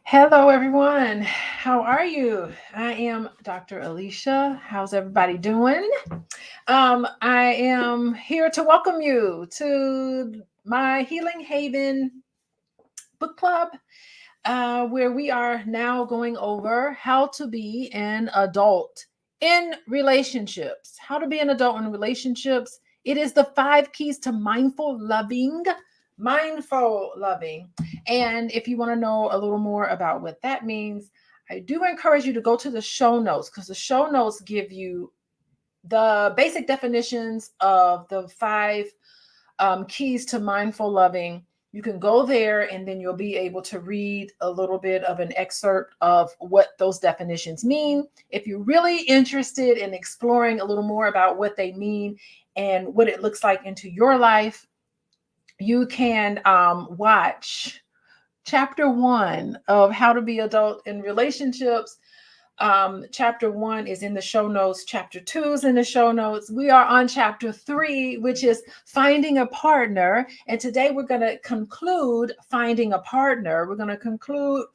Hello, everyone. How are you? I am Dr. Alicia. How's everybody doing? I am here to welcome you to my Healing Haven book club, where we are now going over how to be an adult in relationships. How to be an adult in relationships. It is the 5 keys to mindful loving. Mindful loving. And if you want to know a little more about what that means, I do encourage you to go to the show notes because the show notes give you the basic definitions of the 5 keys to mindful loving. You can go there and then you'll be able to read a little bit of an excerpt of what those definitions mean. If you're really interested in exploring a little more about what they mean and what it looks like into your life, you can watch chapter 1 of How to Be Adult in Relationships. Chapter 1 is in the show notes. Chapter 2 is in the show notes. We are on chapter 3, which is finding a partner. And today we're going to conclude finding a partner. We're going to conclude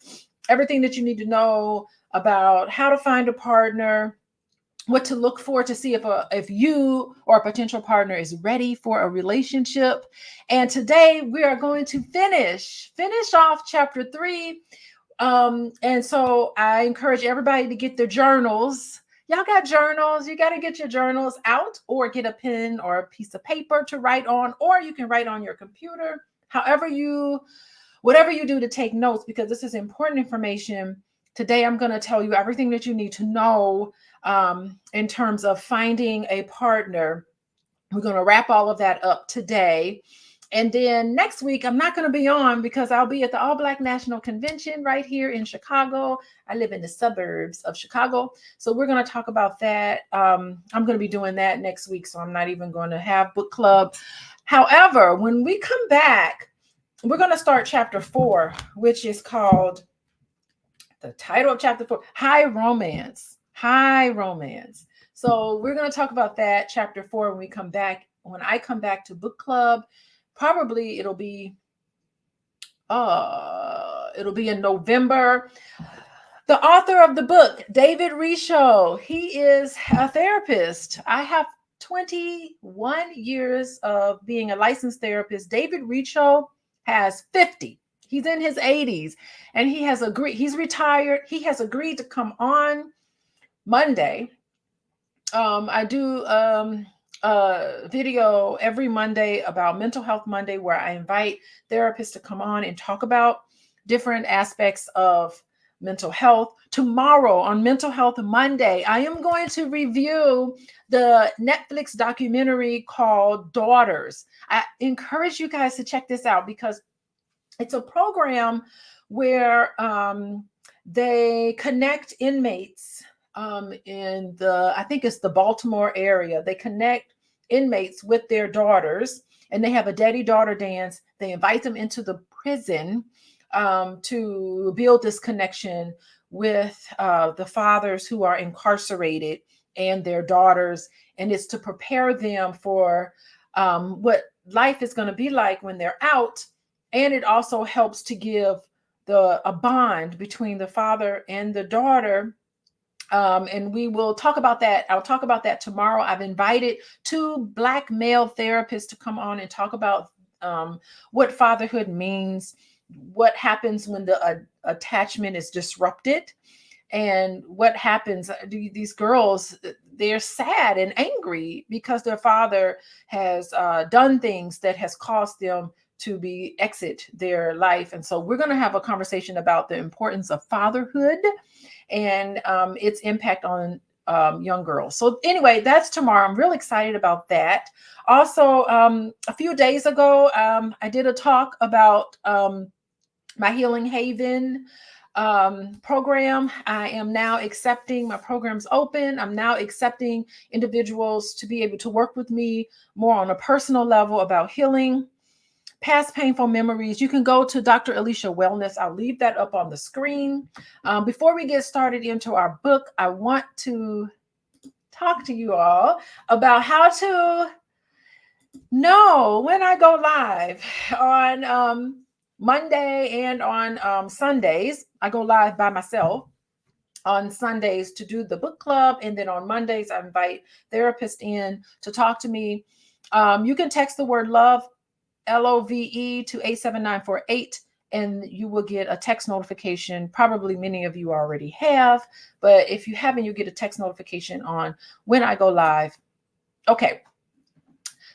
everything that you need to know about how to find a partner, what to look for to see if you or a potential partner is ready for a relationship. And today we are going to finish off chapter 3. And so I encourage everybody to get their journals. Y'all got journals. You got to get your journals out or get a pen or a piece of paper to write on, or you can write on your computer. Whatever you do to take notes, because this is important information. Today, I'm going to tell you everything that you need to know in terms of finding a partner. We're going to wrap all of that up today. And then next week, I'm not going to be on because I'll be at the All Black National Convention right here in Chicago. I live in the suburbs of Chicago. So we're going to talk about that. I'm going to be doing that next week. So I'm not even going to have book club. However, when we come back, we're going to start chapter 4, which is called, the title of chapter 4, High Romance. High Romance. So we're going to talk about that, chapter 4, when we come back. When I come back to book club, probably it'll be in November. The author of the book, David Richo, he is a therapist. I have 21 years of being a licensed therapist. David Richo has 50. He's in his 80s and he's retired. He has agreed to come on Monday. I do a video every Monday about Mental Health Monday, where I invite therapists to come on and talk about different aspects of mental health. Tomorrow on Mental Health Monday, I am going to review the Netflix documentary called Daughters. I encourage you guys to check this out because it's a program where they connect inmates I think it's the Baltimore area. They connect inmates with their daughters and they have a daddy-daughter dance. They invite them into the prison to build this connection with the fathers who are incarcerated and their daughters. And it's to prepare them for what life is going to be like when they're out. And it also helps to give a bond between the father and the daughter. And we will talk about that. I'll talk about that tomorrow. I've invited 2 Black male therapists to come on and talk about what fatherhood means, what happens when the attachment is disrupted, and what happens. These girls, they're sad and angry because their father has done things that has caused them to exit their life. And so we're going to have a conversation about the importance of fatherhood and its impact on young girls. So anyway, that's tomorrow. I'm real excited about that. Also, a few days ago, I did a talk about my Healing Haven program. I am now accepting, my program's open. I'm now accepting individuals to be able to work with me more on a personal level about healing past painful memories. You can go to Dr. Alicia Wellness. I'll leave that up on the screen. Before we get started into our book, I want to talk to you all about how to know when I go live on Monday and on Sundays. I go live by myself on Sundays to do the book club. And then on Mondays, I invite therapists in to talk to me. You can text the word love, LOVE, to 87948, and you will get a text notification. Probably many of you already have, but if you haven't, you get a text notification on when I go live. Okay.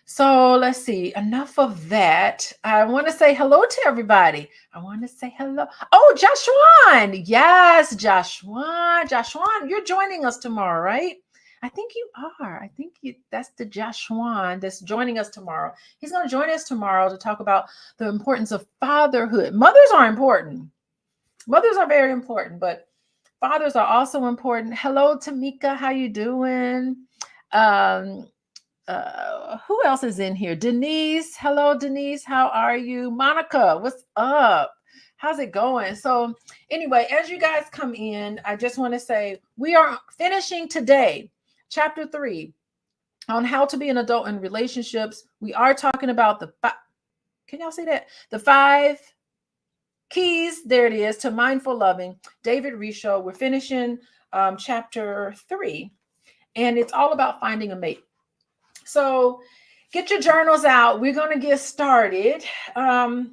So let's see, enough of that. I want to say hello to everybody. I want to say hello. Oh, Joshua. Yes, Joshua. Joshua, you're joining us tomorrow, right? I think you are. I think that's the Joshua that's joining us tomorrow. He's going to join us tomorrow to talk about the importance of fatherhood. Mothers are important. Mothers are very important, but fathers are also important. Hello, Tamika. How you doing? Who else is in here? Denise. Hello, Denise. How are you? Monica, what's up? How's it going? So anyway, as you guys come in, I just want to say we are finishing today, chapter 3, on how to be an adult in relationships. We are talking about can y'all see that? The 5 keys, there it is, to mindful loving. David Richo. We're finishing chapter 3, and it's all about finding a mate. So get your journals out. We're going to get started. We're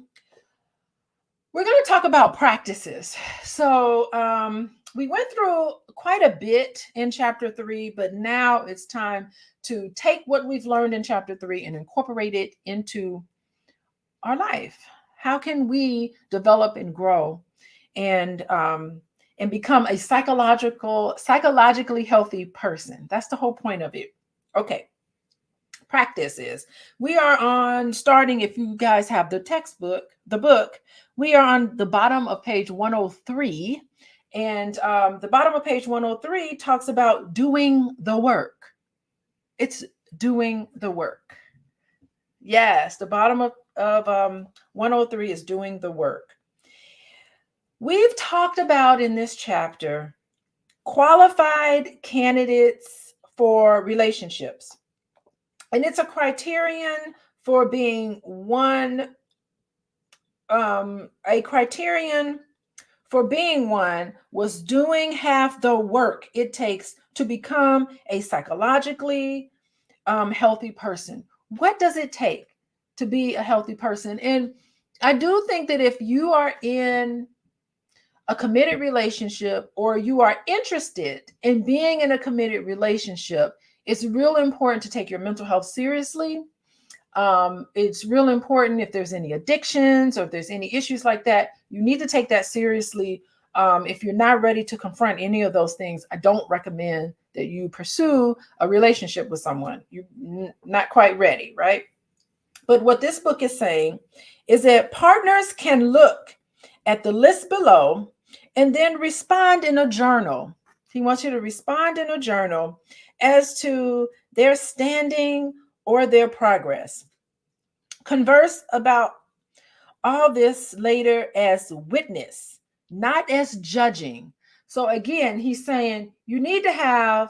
going to talk about practices. So we went through quite a bit in chapter 3, but now it's time to take what we've learned in chapter 3 and incorporate it into our life. How can we develop and grow and become a psychologically healthy person? That's the whole point of it. Okay. Practices. We are on starting, if you guys have the textbook, the book, we are on the bottom of page 103. And the bottom of page 103 talks about doing the work. It's doing the work. Yes, the bottom of 103 is doing the work. We've talked about in this chapter qualified candidates for relationships. And it's a criterion for being one. A criterion for being one was doing half the work it takes to become a psychologically healthy person. What does it take to be a healthy person? And I do think that if you are in a committed relationship or you are interested in being in a committed relationship, it's real important to take your mental health seriously. It's real important if there's any addictions or if there's any issues like that, you need to take that seriously. If you're not ready to confront any of those things, I don't recommend that you pursue a relationship with someone. You're not quite ready, right? But what this book is saying is that partners can look at the list below and then respond in a journal. He wants you to respond in a journal as to their standing or their progress. Converse about all this later as witness, not as judging. So again, he's saying you need to have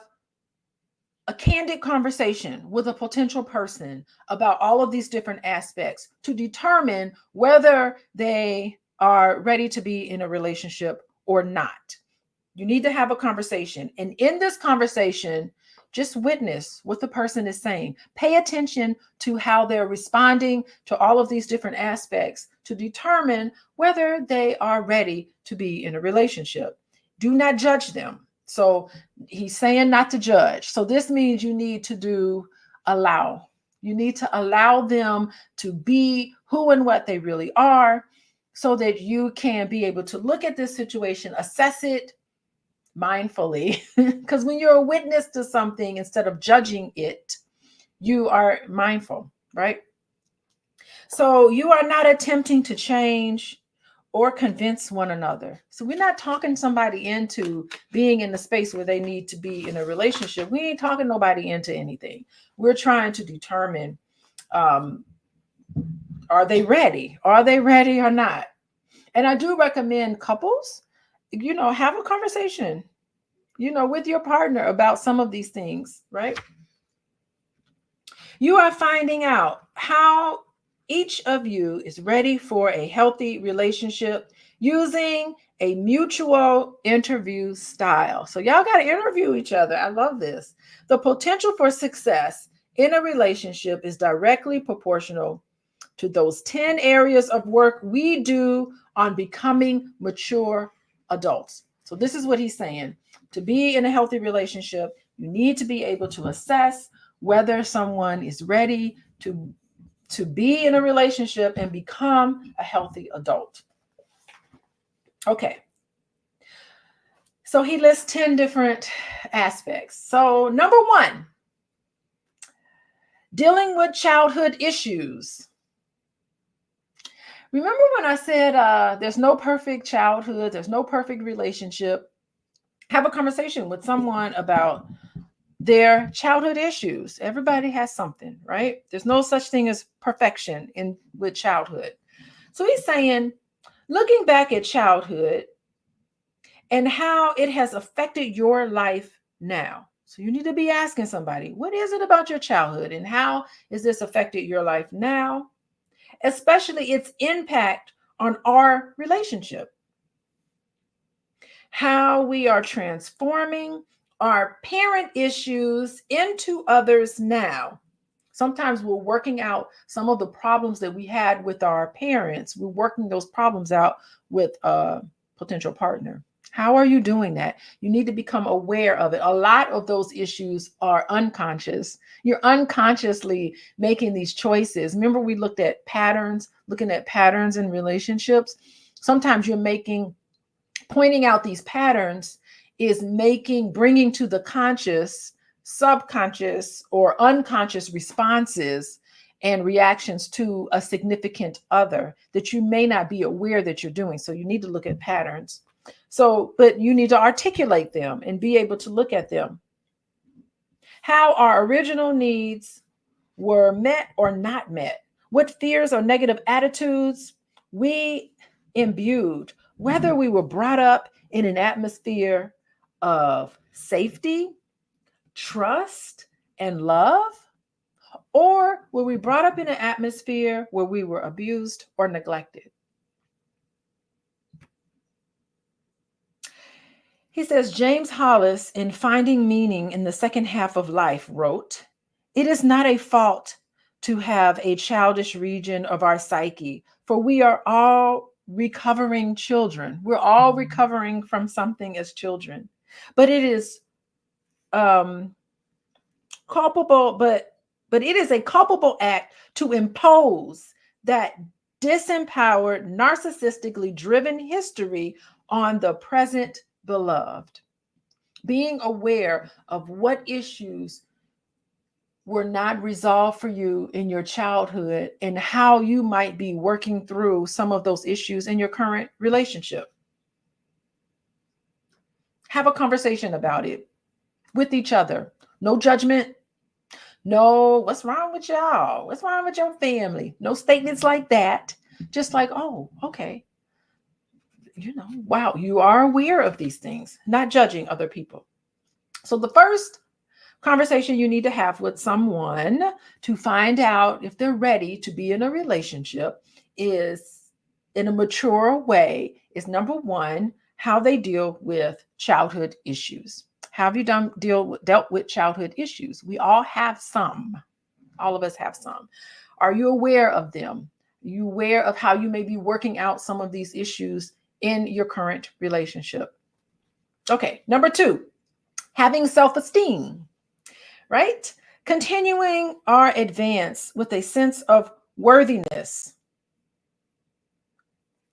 a candid conversation with a potential person about all of these different aspects to determine whether they are ready to be in a relationship or not. You need to have a conversation. And in this conversation, just witness what the person is saying. Pay attention to how they're responding to all of these different aspects to determine whether they are ready to be in a relationship. Do not judge them. So he's saying not to judge. So this means you need to allow. You need to allow them to be who and what they really are so that you can be able to look at this situation, assess it mindfully, because when you're a witness to something, instead of judging it, you are mindful, right? So you are not attempting to change or convince one another. So we're not talking somebody into being in the space where they need to be in a relationship. We ain't talking nobody into anything. We're trying to determine, are they ready? Are they ready or not? And I do recommend couples, have a conversation, with your partner about some of these things, right? You are finding out how each of you is ready for a healthy relationship using a mutual interview style. So y'all got to interview each other. I love this. The potential for success in a relationship is directly proportional to those 10 areas of work we do on becoming mature adults. So this is what he's saying. To be in a healthy relationship, you need to be able to assess whether someone is ready to be in a relationship and become a healthy adult. Okay. So he lists 10 different aspects. So number 1, dealing with childhood issues. Remember when I said there's no perfect childhood, there's no perfect relationship? Have a conversation with someone about their childhood issues. Everybody has something, right? There's no such thing as perfection with childhood. So he's saying, looking back at childhood and how it has affected your life now. So you need to be asking somebody, what is it about your childhood and how has this affected your life now? Especially its impact on our relationship. How we are transforming our parent issues into others now. Sometimes we're working out some of the problems that we had with our parents. We're working those problems out with a potential partner. How are you doing that? You need to become aware of it. A lot of those issues are unconscious. You're unconsciously making these choices. Remember, we looked at patterns, looking at patterns in relationships. Sometimes pointing out these patterns is bringing to the conscious, subconscious, or unconscious responses and reactions to a significant other that you may not be aware that you're doing. So you need to look at patterns. But you need to articulate them and be able to look at them. How our original needs were met or not met. What fears or negative attitudes we imbued, whether we were brought up in an atmosphere of safety, trust, and love, or were we brought up in an atmosphere where we were abused or neglected? He says, James Hollis, in Finding Meaning in the Second Half of Life, wrote, "It is not a fault to have a childish region of our psyche, for we are all recovering children. We're all recovering from something as children. But it is culpable, but it is a culpable act to impose that disempowered, narcissistically driven history on the present beloved." Being aware of what issues were not resolved for you in your childhood and how you might be working through some of those issues in your current relationship. Have a conversation about it with each other. No judgment. No, what's wrong with y'all? What's wrong with your family? No statements like that. Just like, oh, okay. Wow, you are aware of these things, not judging other people. So the first conversation you need to have with someone to find out if they're ready to be in a relationship is in a mature way is number 1, how they deal with childhood issues. How have you dealt with childhood issues? We all have some. All of us have some. Are you aware of them? Are you aware of how you may be working out some of these issues in your current relationship? Okay, number 2, having self-esteem, right? Continuing our advance with a sense of worthiness.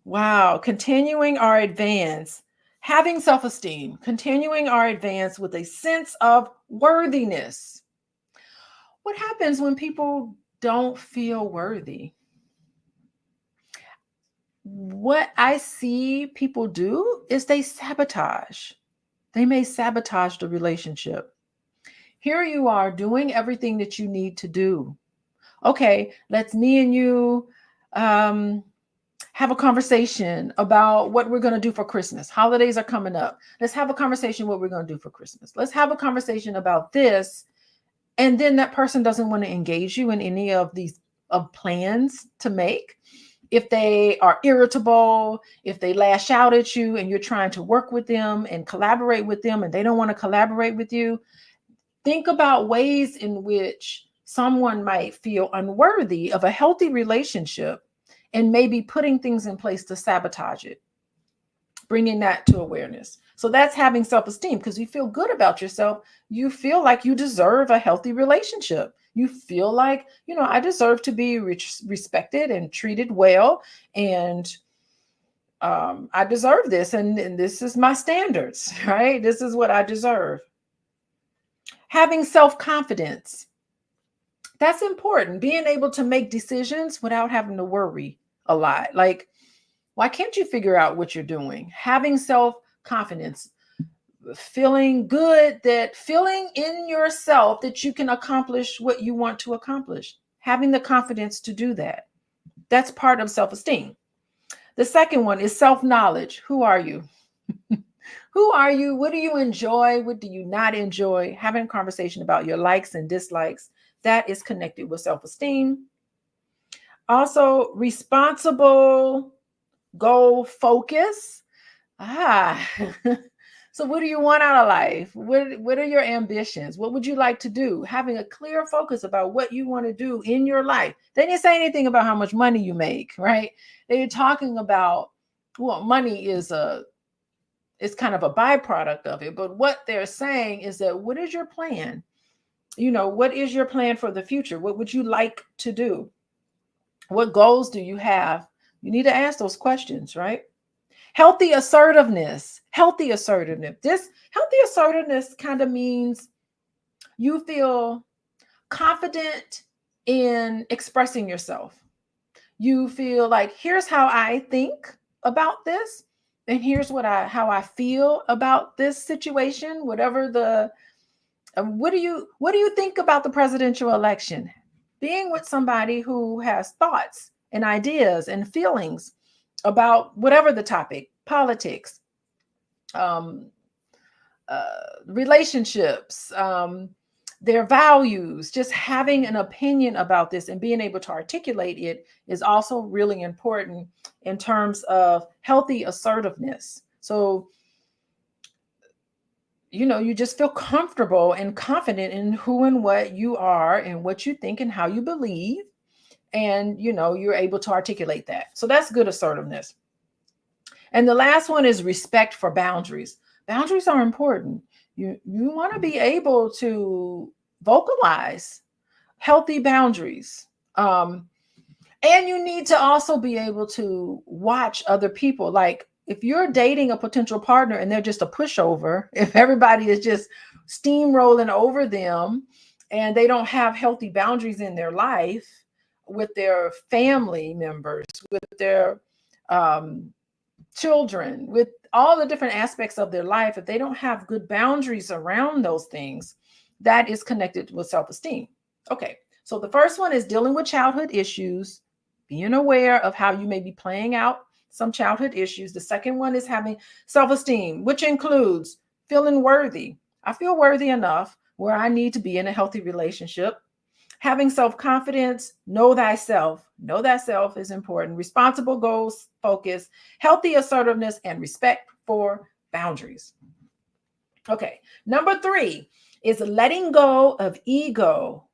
Wow, continuing our advance, having self-esteem, continuing our advance with a sense of worthiness. What happens when people don't feel worthy? What I see people do is they sabotage. They may sabotage the relationship. Here you are doing everything that you need to do. Okay, let's me and you have a conversation about what we're going to do for Christmas. Holidays are coming up. Let's have a conversation what we're going to do for Christmas. Let's have a conversation about this. And then that person doesn't want to engage you in any of these of plans to make. If they are irritable, if they lash out at you and you're trying to work with them and collaborate with them and they don't want to collaborate with you, think about ways in which someone might feel unworthy of a healthy relationship and maybe putting things in place to sabotage it, bringing that to awareness. So that's having self-esteem, because you feel good about yourself. You feel like you deserve a healthy relationship. You feel like, I deserve to be respected and treated well. And I deserve this. And this is my standards, right? This is what I deserve. Having self-confidence. That's important. Being able to make decisions without having to worry a lot. Like, why can't you figure out what you're doing? Having self-confidence, feeling good, that feeling in yourself that you can accomplish what you want to accomplish. Having the confidence to do that. That's part of self-esteem. The second one is self-knowledge. Who are you? Who are you? What do you enjoy? What do you not enjoy? Having a conversation about your likes and dislikes. That is connected with self-esteem. Also, responsible goal focus. So what do you want out of life? What are your ambitions? What would you like to do? Having a clear focus about what you want to do in your life. They didn't say anything about how much money you make, right? They're talking about, well, money is it's kind of a byproduct of it. But what they're saying is that, what is your plan? What is your plan for the future? What would you like to do? What goals do you have? You need to ask those questions, right? Healthy assertiveness. This healthy assertiveness kind of means you feel confident in expressing yourself. You feel like, here's how I think about this, and here's how I feel about this situation. Whatever the what do you think about the presidential election? Being with somebody who has thoughts and ideas and feelings about whatever the topic, politics, relationships, their values, just having an opinion about this and being able to articulate it is also really important in terms of healthy assertiveness. So, you just feel comfortable and confident in who and what you are and what you think and how you believe. And, you're able to articulate that. So that's good assertiveness. And the last one is respect for boundaries. Boundaries are important. You want to be able to vocalize healthy boundaries. And you need to also be able to watch other people. Like, if you're dating a potential partner and they're just a pushover, if everybody is just steamrolling over them and they don't have healthy boundaries in their life with their family members, with their children, with all the different aspects of their life, if they don't have good boundaries around those things, that is connected with self-esteem. Okay, so the first one is dealing with childhood issues, being aware of how you may be playing out some childhood issues. The second one is having self-esteem, which includes feeling worthy. I feel worthy enough where I need to be in a healthy relationship. Having self-confidence, know thyself. Know thyself is important. Responsible goals, focus, healthy assertiveness, and respect for boundaries. Okay, number 3 is letting go of ego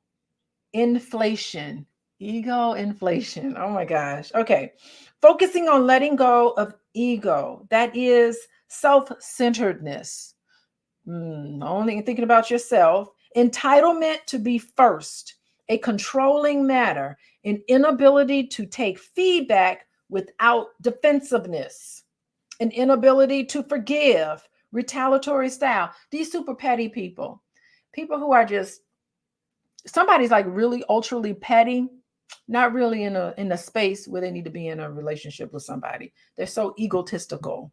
inflation. Ego inflation. Oh my gosh. Okay. Focusing on letting go of ego. That is self-centeredness. Only thinking about yourself. Entitlement to be first. A controlling manner. An inability to take feedback without defensiveness. An inability to forgive. Retaliatory style. These super petty people. People who are just, somebody's like really ultra petty, not really in a space where they need to be in a relationship with somebody. They're so egotistical.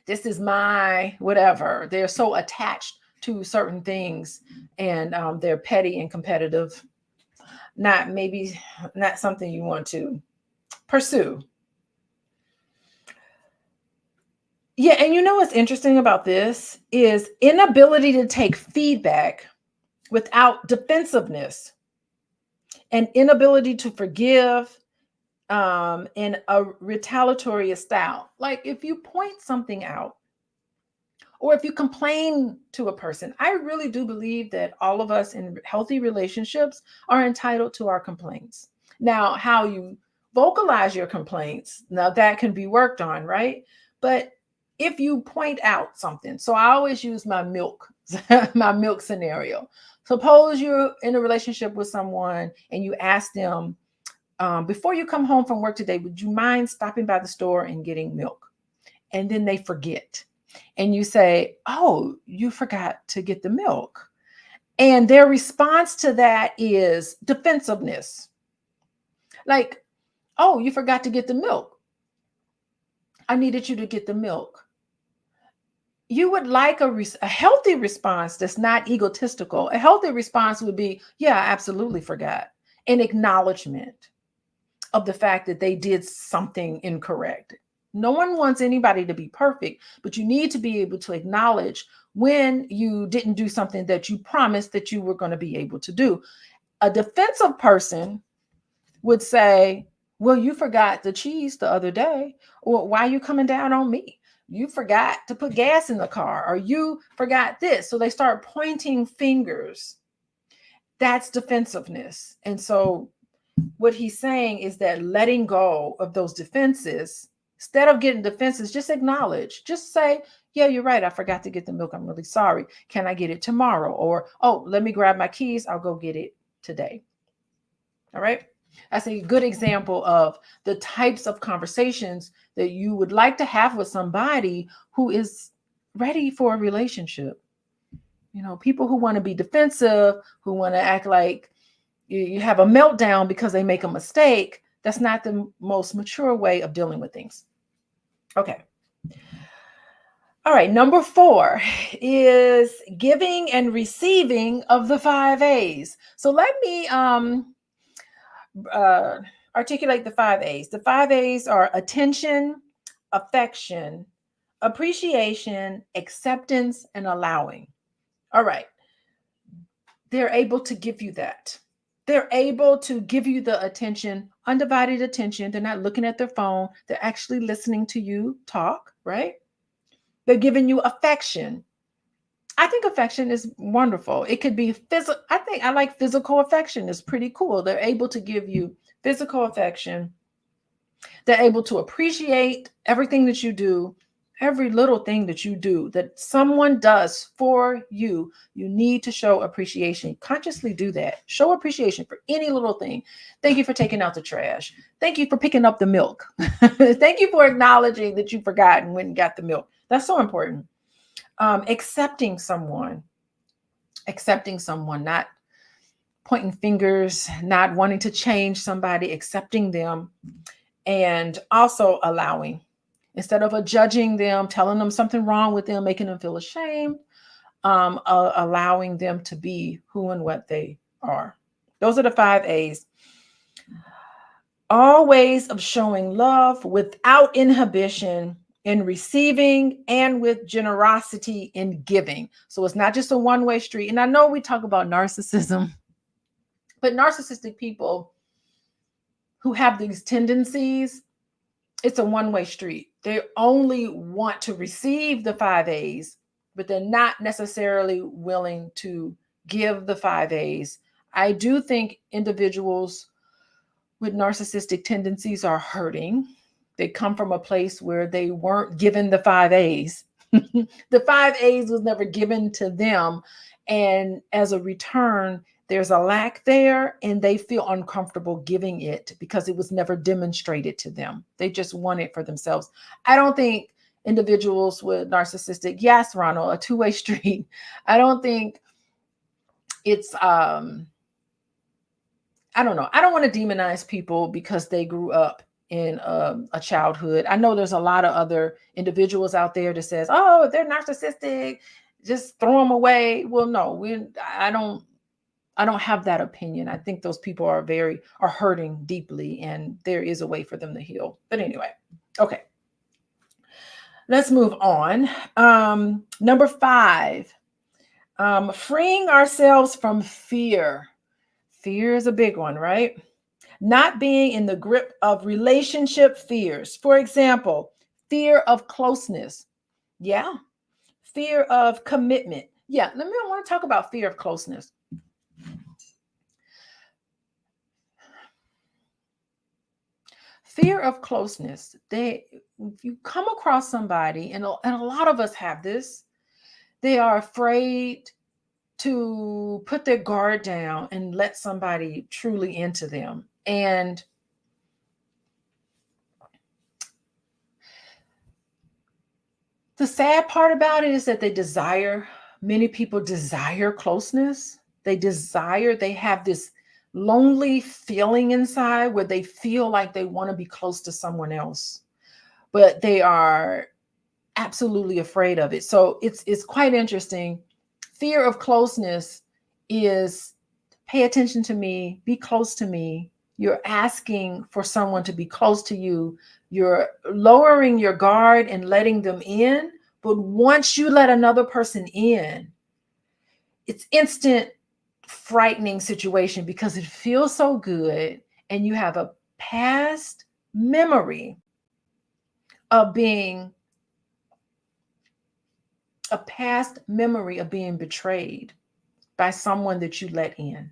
This is my whatever. They're so attached to certain things, and they're petty and competitive. Not something you want to pursue. Yeah, and what's interesting about this is inability to take feedback without defensiveness. an inability to forgive, in a retaliatory style. Like if you point something out, or if you complain to a person, I really do believe that all of us in healthy relationships are entitled to our complaints. Now, how you vocalize your complaints, now that can be worked on, right? But if you point out something, so I always use my milk, my milk scenario. Suppose you're in a relationship with someone and you ask them, before you come home from work today, would you mind stopping by the store and getting milk? And then they forget. And you say, oh, you forgot to get the milk. And their response to that is defensiveness. Like, oh, you forgot to get the milk. I needed you to get the milk. You would like a healthy response that's not egotistical. A healthy response would be, yeah, I absolutely forgot. An acknowledgement of the fact that they did something incorrect. No one wants anybody to be perfect, but you need to be able to acknowledge when you didn't do something that you promised that you were going to be able to do. A defensive person would say, well, you forgot the cheese the other day, or why are you coming down on me? You forgot to put gas in the car, or you forgot this. So they start pointing fingers. That's defensiveness. And so what he's saying is that letting go of those defenses, instead of getting defenses, just acknowledge, just say, yeah, you're right. I forgot to get the milk. I'm really sorry. Can I get it tomorrow? Or, oh, let me grab my keys. I'll go get it today. All right. That's a good example of the types of conversations that you would like to have with somebody who is ready for a relationship. You know, people who want to be defensive, who want to act like you have a meltdown because they make a mistake. That's not the most mature way of dealing with things. Okay. All right. Number 4 is giving and receiving of the 5 A's. So let me articulate the 5 A's. The 5 A's are attention, affection, appreciation, acceptance, and allowing. All right. They're able to give you that. They're able to give you the attention, undivided attention. They're not looking at their phone. They're actually listening to you talk, right? They're giving you affection. I think affection is wonderful. It could be physical. I like physical affection. It's pretty cool. They're able to give you physical affection. They're able to appreciate everything that you do, every little thing that you do, that someone does for you. You need to show appreciation. Consciously do that. Show appreciation for any little thing. Thank you for taking out the trash. Thank you for picking up the milk. Thank you for acknowledging that you forgot and went and got the milk. That's so important. Accepting someone, not pointing fingers, not wanting to change somebody, accepting them, and also allowing. Instead of judging them, telling them something wrong with them, making them feel ashamed, allowing them to be who and what they are. Those are the 5 A's. All ways of showing love without inhibition in receiving and with generosity in giving. So it's not just a one-way street. And I know we talk about narcissism, but narcissistic people who have these tendencies, it's a one-way street. They only want to receive the 5 A's, but they're not necessarily willing to give the 5 A's. I do think individuals with narcissistic tendencies are hurting. They come from a place where they weren't given the 5 A's. The 5 A's was never given to them. And as a return, there's a lack there, and they feel uncomfortable giving it because it was never demonstrated to them. They just want it for themselves. I don't think individuals with narcissistic, yes, Ronald, a two-way street. I don't think it's, I don't know. I don't want to demonize people because they grew up in a childhood. I know there's a lot of other individuals out there that says, oh, they're narcissistic, just throw them away. Well, no, I don't have that opinion. I think those people are hurting deeply, and there is a way for them to heal. But anyway, okay. Let's move on. Number 5, freeing ourselves from fear. Fear is a big one, right? Not being in the grip of relationship fears. For example, fear of closeness. Yeah. Fear of commitment. Yeah. I want to talk about fear of closeness. Fear of closeness. If you come across somebody, and a lot of us have this, they are afraid to put their guard down and let somebody truly into them. And the sad part about it is that many people desire closeness. They have this lonely feeling inside where they feel like they want to be close to someone else, but they are absolutely afraid of it. So it's quite interesting. Fear of closeness is pay attention to me, be close to me. You're asking for someone to be close to you. You're lowering your guard and letting them in. But once you let another person in, it's instant frightening situation because it feels so good and you have a past memory of being betrayed by someone that you let in.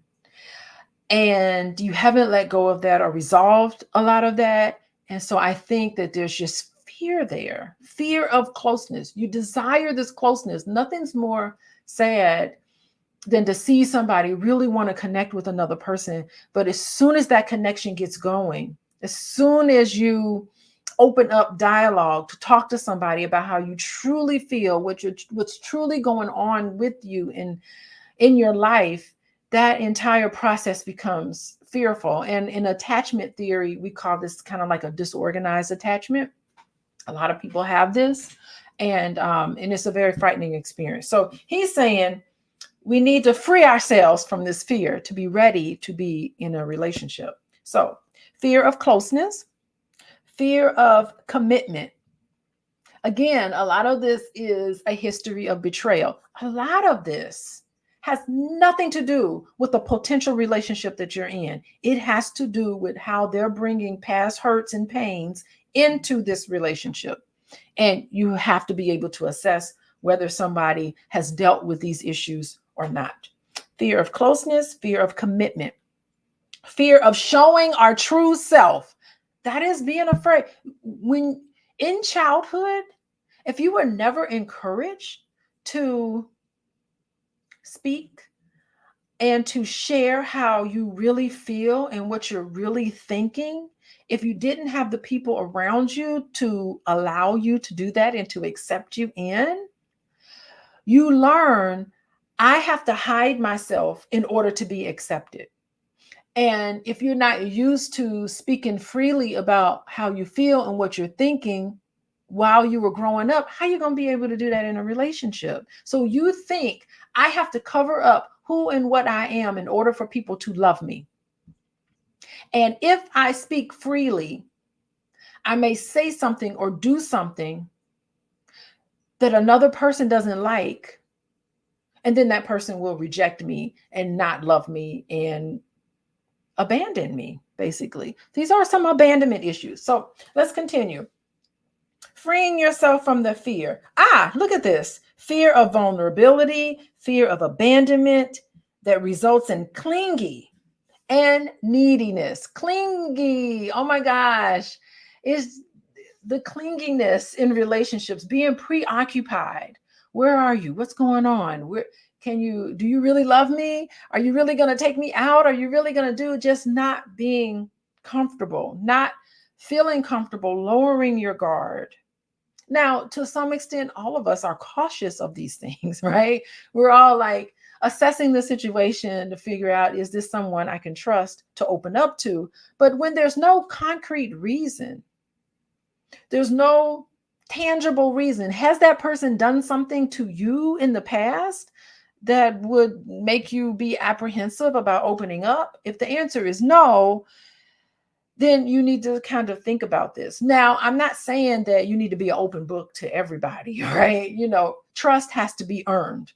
And you haven't let go of that or resolved a lot of that. And so I think that there's just fear there, fear of closeness. You desire this closeness. Nothing's more sad than to see somebody really want to connect with another person. But as soon as that connection gets going, as soon as you open up dialogue to talk to somebody about how you truly feel, what's truly going on with you in your life, that entire process becomes fearful. And in attachment theory, we call this kind of like a disorganized attachment. A lot of people have this, and it's a very frightening experience. So he's saying we need to free ourselves from this fear to be ready to be in a relationship. So fear of closeness, fear of commitment. Again, a lot of this is a history of betrayal. A lot of this has nothing to do with the potential relationship that you're in. It has to do with how they're bringing past hurts and pains into this relationship. And you have to be able to assess whether somebody has dealt with these issues or not. Fear of closeness, fear of commitment, fear of showing our true self. That is being afraid. When in childhood, if you were never encouraged to speak and to share how you really feel and what you're really thinking, if you didn't have the people around you to allow you to do that and to accept you in, you learn, I have to hide myself in order to be accepted. And if you're not used to speaking freely about how you feel and what you're thinking while you were growing up, how are you going to be able to do that in a relationship? So you think I have to cover up who and what I am in order for people to love me. And if I speak freely, I may say something or do something that another person doesn't like. And then that person will reject me and not love me and abandon me, basically. These are some abandonment issues. So let's continue. Freeing yourself from the fear. Look at this. Fear of vulnerability, fear of abandonment that results in clingy and neediness. Clingy. Oh my gosh. Is the clinginess in relationships, being preoccupied. Where are you? What's going on? Do you really love me? Are you really going to take me out? Are you really going to do just not being comfortable, not feeling comfortable, lowering your guard? Now, to some extent, all of us are cautious of these things, right? We're all like assessing the situation to figure out, is this someone I can trust to open up to? But when there's no concrete reason, there's no tangible reason. Has that person done something to you in the past that would make you be apprehensive about opening up? If the answer is no, then you need to kind of think about this. Now, I'm not saying that you need to be an open book to everybody, right? Trust has to be earned.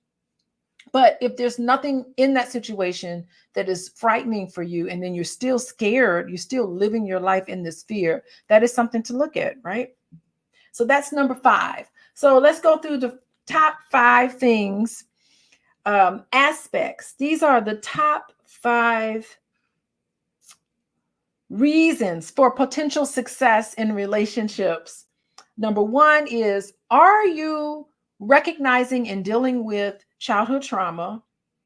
But if there's nothing in that situation that is frightening for you, and then you're still scared, you're still living your life in this fear, that is something to look at, right? So that's number 5. So let's go through the top 5 things, aspects. These are the top 5 reasons for potential success in relationships. Number 1 is, are you recognizing and dealing with childhood trauma?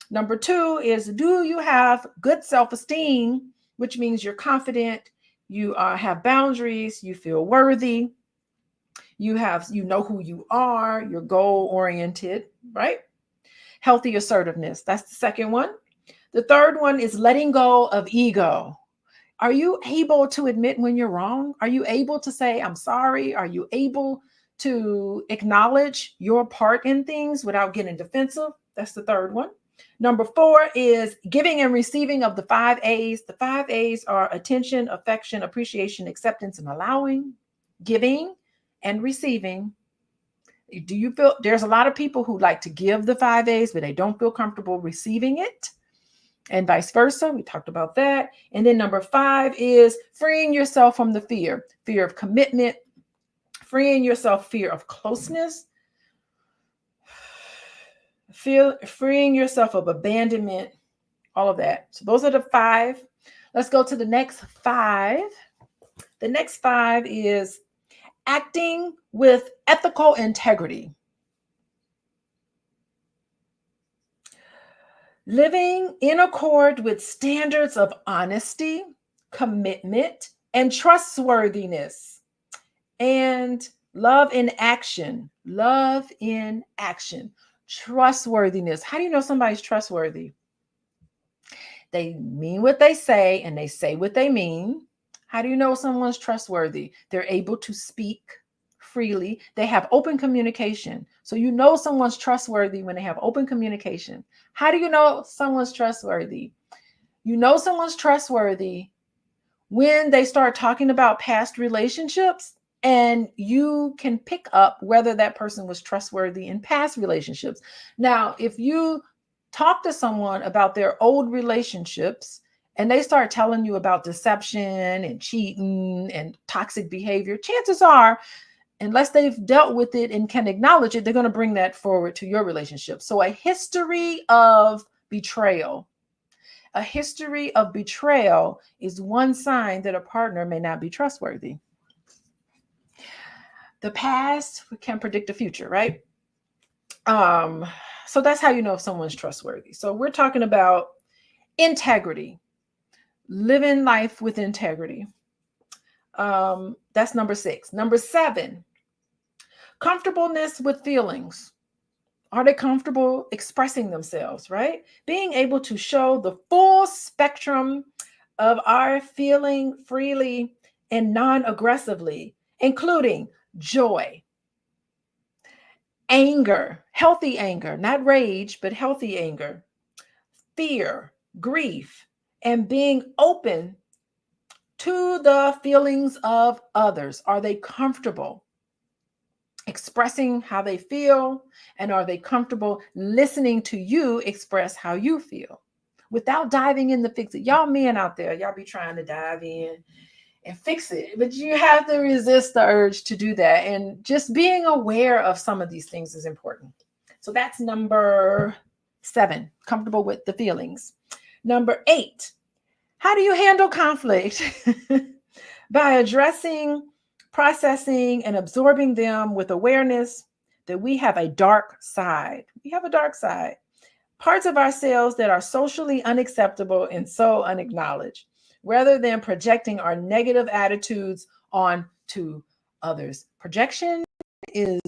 Number 2 is, do you have good self-esteem, which means you're confident, you have boundaries, you feel worthy, you know who you are, you're goal-oriented, right? Healthy assertiveness. That's the second one. The third one is letting go of ego. Are you able to admit when you're wrong? Are you able to say, I'm sorry? Are you able to acknowledge your part in things without getting defensive? That's the third one. Number 4 is giving and receiving of the 5 A's. The 5 A's are attention, affection, appreciation, acceptance, and allowing. Giving and receiving. Do you feel there's a lot of people who like to give the 5 A's, but they don't feel comfortable receiving it? And vice versa. We talked about that. And then number 5 is freeing yourself from the fear of commitment, freeing yourself, fear of closeness, freeing yourself of abandonment, all of that. So those are the 5. Let's go to the next 5. The next 5 is acting with ethical integrity. Living in accord with standards of honesty, commitment, and trustworthiness. And love in action. Love in action. Trustworthiness. How do you know somebody's trustworthy? They mean what they say and they say what they mean. How do you know someone's trustworthy? They're able to speak freely. They have open communication. So you know someone's trustworthy when they have open communication. How do you know someone's trustworthy? You know someone's trustworthy when they start talking about past relationships, and you can pick up whether that person was trustworthy in past relationships. Now, if you talk to someone about their old relationships and they start telling you about deception and cheating and toxic behavior, chances are, unless they've dealt with it and can acknowledge it, they're going to bring that forward to your relationship. So a history of betrayal. A history of betrayal is one sign that a partner may not be trustworthy. The past can predict the future, right? So that's how you know if someone's trustworthy. So we're talking about integrity, living life with integrity. That's number 6. Number 7, comfortableness with feelings. Are they comfortable expressing themselves, right? Being able to show the full spectrum of our feeling freely and non-aggressively, including joy, anger, healthy anger, not rage, but healthy anger, fear, grief, and being open to the feelings of others. Are they comfortable expressing how they feel? And are they comfortable listening to you express how you feel without diving in the fix it? Y'all men out there, y'all be trying to dive in and fix it, but you have to resist the urge to do that. And just being aware of some of these things is important. So that's number 7, comfortable with the feelings. Number 8, how do you handle conflict? By addressing, processing, and absorbing them with awareness that we have a dark side. We have a dark side. Parts of ourselves that are socially unacceptable and so unacknowledged, rather than projecting our negative attitudes on to others. Projection is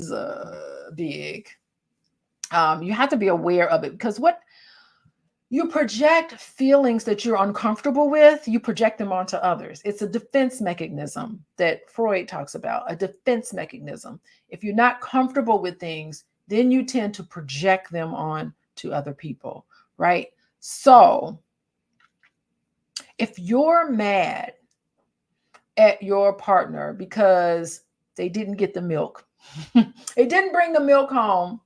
big. You have to be aware of it, because what you project feelings that you're uncomfortable with, you project them onto others. It's a defense mechanism that Freud talks about, a defense mechanism. If you're not comfortable with things, then you tend to project them on to other people, right? So if you're mad at your partner because they didn't get the milk, they didn't bring the milk home,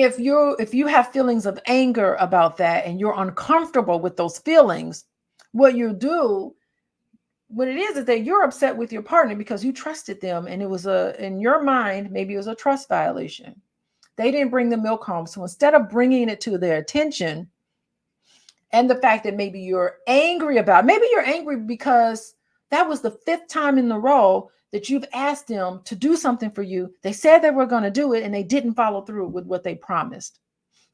if you have feelings of anger about that and you're uncomfortable with those feelings, what you do, what it is that you're upset with your partner because you trusted them, and it was in your mind, maybe it was a trust violation. They didn't bring the milk home. So instead of bringing it to their attention, and the fact that maybe you're angry maybe you're angry because that was the 5th time in a row that you've asked them to do something for you. They said they were going to do it and they didn't follow through with what they promised.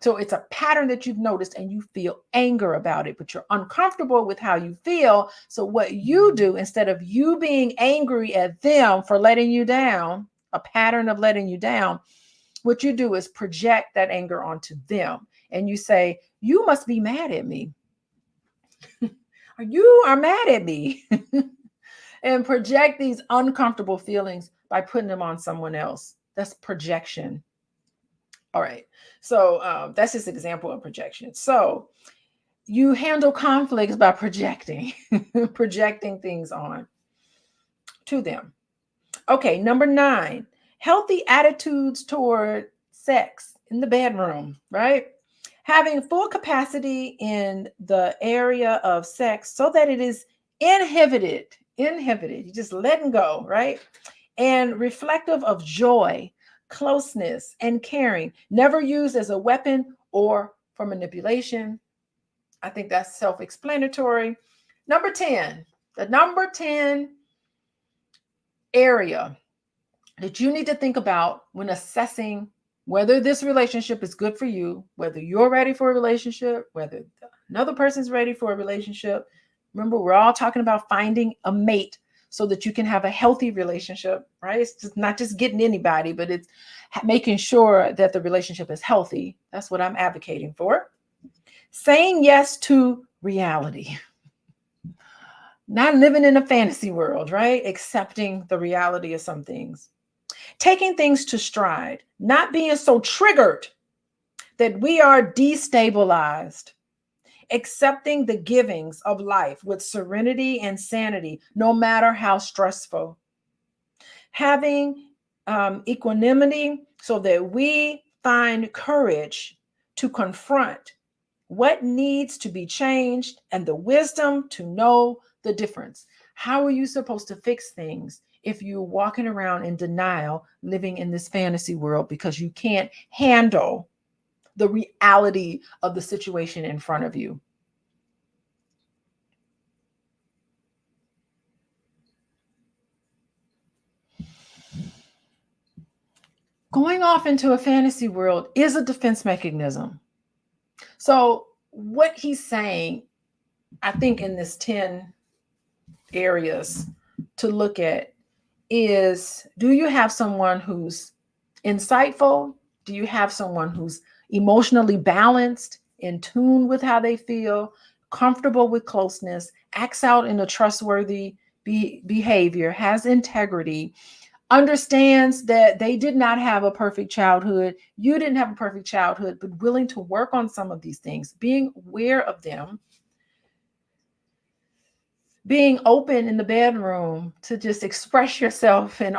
So it's a pattern that you've noticed and you feel anger about it, but you're uncomfortable with how you feel. So what you do, instead of you being angry at them for letting you down, a pattern of letting you down, what you do is project that anger onto them. And you say, you must be mad at me. Or you are mad at me. And project these uncomfortable feelings by putting them on someone else. That's projection. All right. So that's just an example of projection. So you handle conflicts by projecting, projecting things on to them. Okay. Number 9, healthy attitudes toward sex in the bedroom, right? Having full capacity in the area of sex so that it is inhibited, you're just letting go, right? And reflective of joy, closeness, and caring, never used as a weapon or for manipulation. I think that's self-explanatory. Number 10, the number 10 area that you need to think about when assessing whether this relationship is good for you, whether you're ready for a relationship, whether another person's ready for a relationship. Remember, we're all talking about finding a mate so that you can have a healthy relationship, right? It's just not just getting anybody, but it's making sure that the relationship is healthy. That's what I'm advocating for. Saying yes to reality. Not living in a fantasy world, right? Accepting the reality of some things. Taking things to stride, not being so triggered that we are destabilized. Accepting the givings of life with serenity and sanity, no matter how stressful. Having equanimity so that we find courage to confront what needs to be changed and the wisdom to know the difference. How are you supposed to fix things if you're walking around in denial, living in this fantasy world because you can't handle the reality of the situation in front of you? Going off into a fantasy world is a defense mechanism. So what he's saying, I think in this 10 areas to look at is, do you have someone who's insightful? Do you have someone who's emotionally balanced, in tune with how they feel, comfortable with closeness, acts out in a trustworthy behavior, has integrity, understands that they did not have a perfect childhood, you didn't have a perfect childhood, but willing to work on some of these things, being aware of them, being open in the bedroom to just express yourself and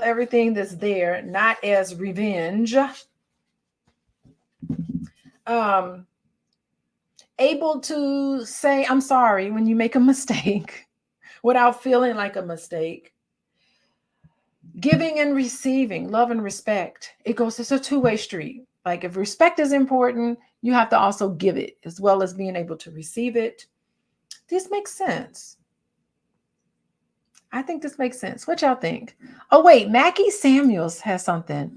everything that's there, not as revenge. Able to say, I'm sorry when you make a mistake without feeling like a mistake. Giving and receiving, love and respect. It's a two-way street. Like if respect is important, you have to also give it as well as being able to receive it. This makes sense. I think this makes sense. What y'all think? Oh, wait, Mackie Samuels has something.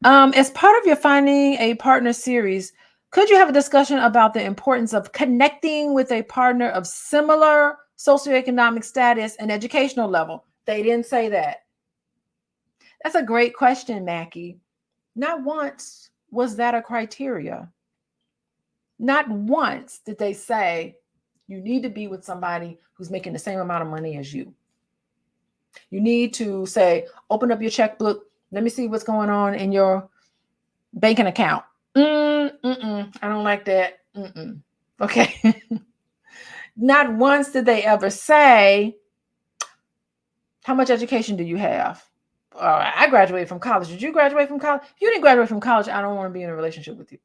As part of your Finding a Partner series, could you have a discussion about the importance of connecting with a partner of similar socioeconomic status and educational level? They didn't say that. That's a great question, Mackie. Not once was that a criteria. Not once did they say you need to be with somebody who's making the same amount of money as you. You need to say, open up your checkbook. Let me see what's going on in your banking account. I don't like that. Okay. Not once did they ever say, how much education do you have? I graduated from college. Did you graduate from college? If you didn't graduate from college, I don't want to be in a relationship with you.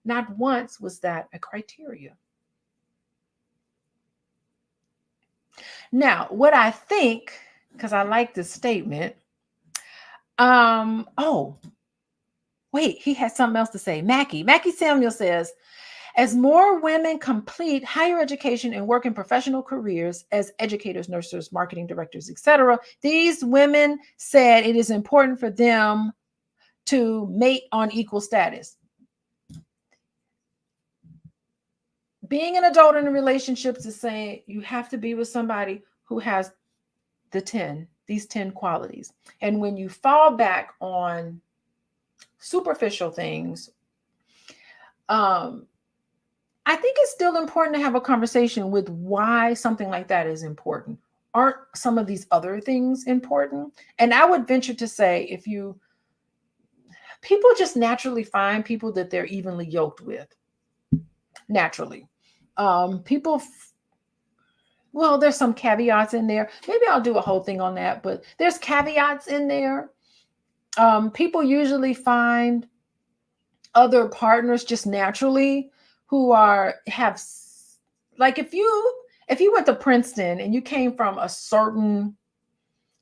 Not once was that a criteria. Now, what I think, because I like this statement, oh, wait, he has something else to say. Mackie Samuel says, as more women complete higher education and work in professional careers as educators, nurses, marketing directors, etc., these women said it is important for them to mate on equal status. Being an adult in relationships is saying you have to be with somebody who has these 10 qualities. And when you fall back on superficial things, I think it's still important to have a conversation with why something like that is important. Aren't some of these other things important? And I would venture to say, people just naturally find people that they're evenly yoked with. Naturally. Well, there's some caveats in there. Maybe I'll do a whole thing on that, but there's caveats in there. People usually find other partners just naturally who have, like, if you went to Princeton and you came from a certain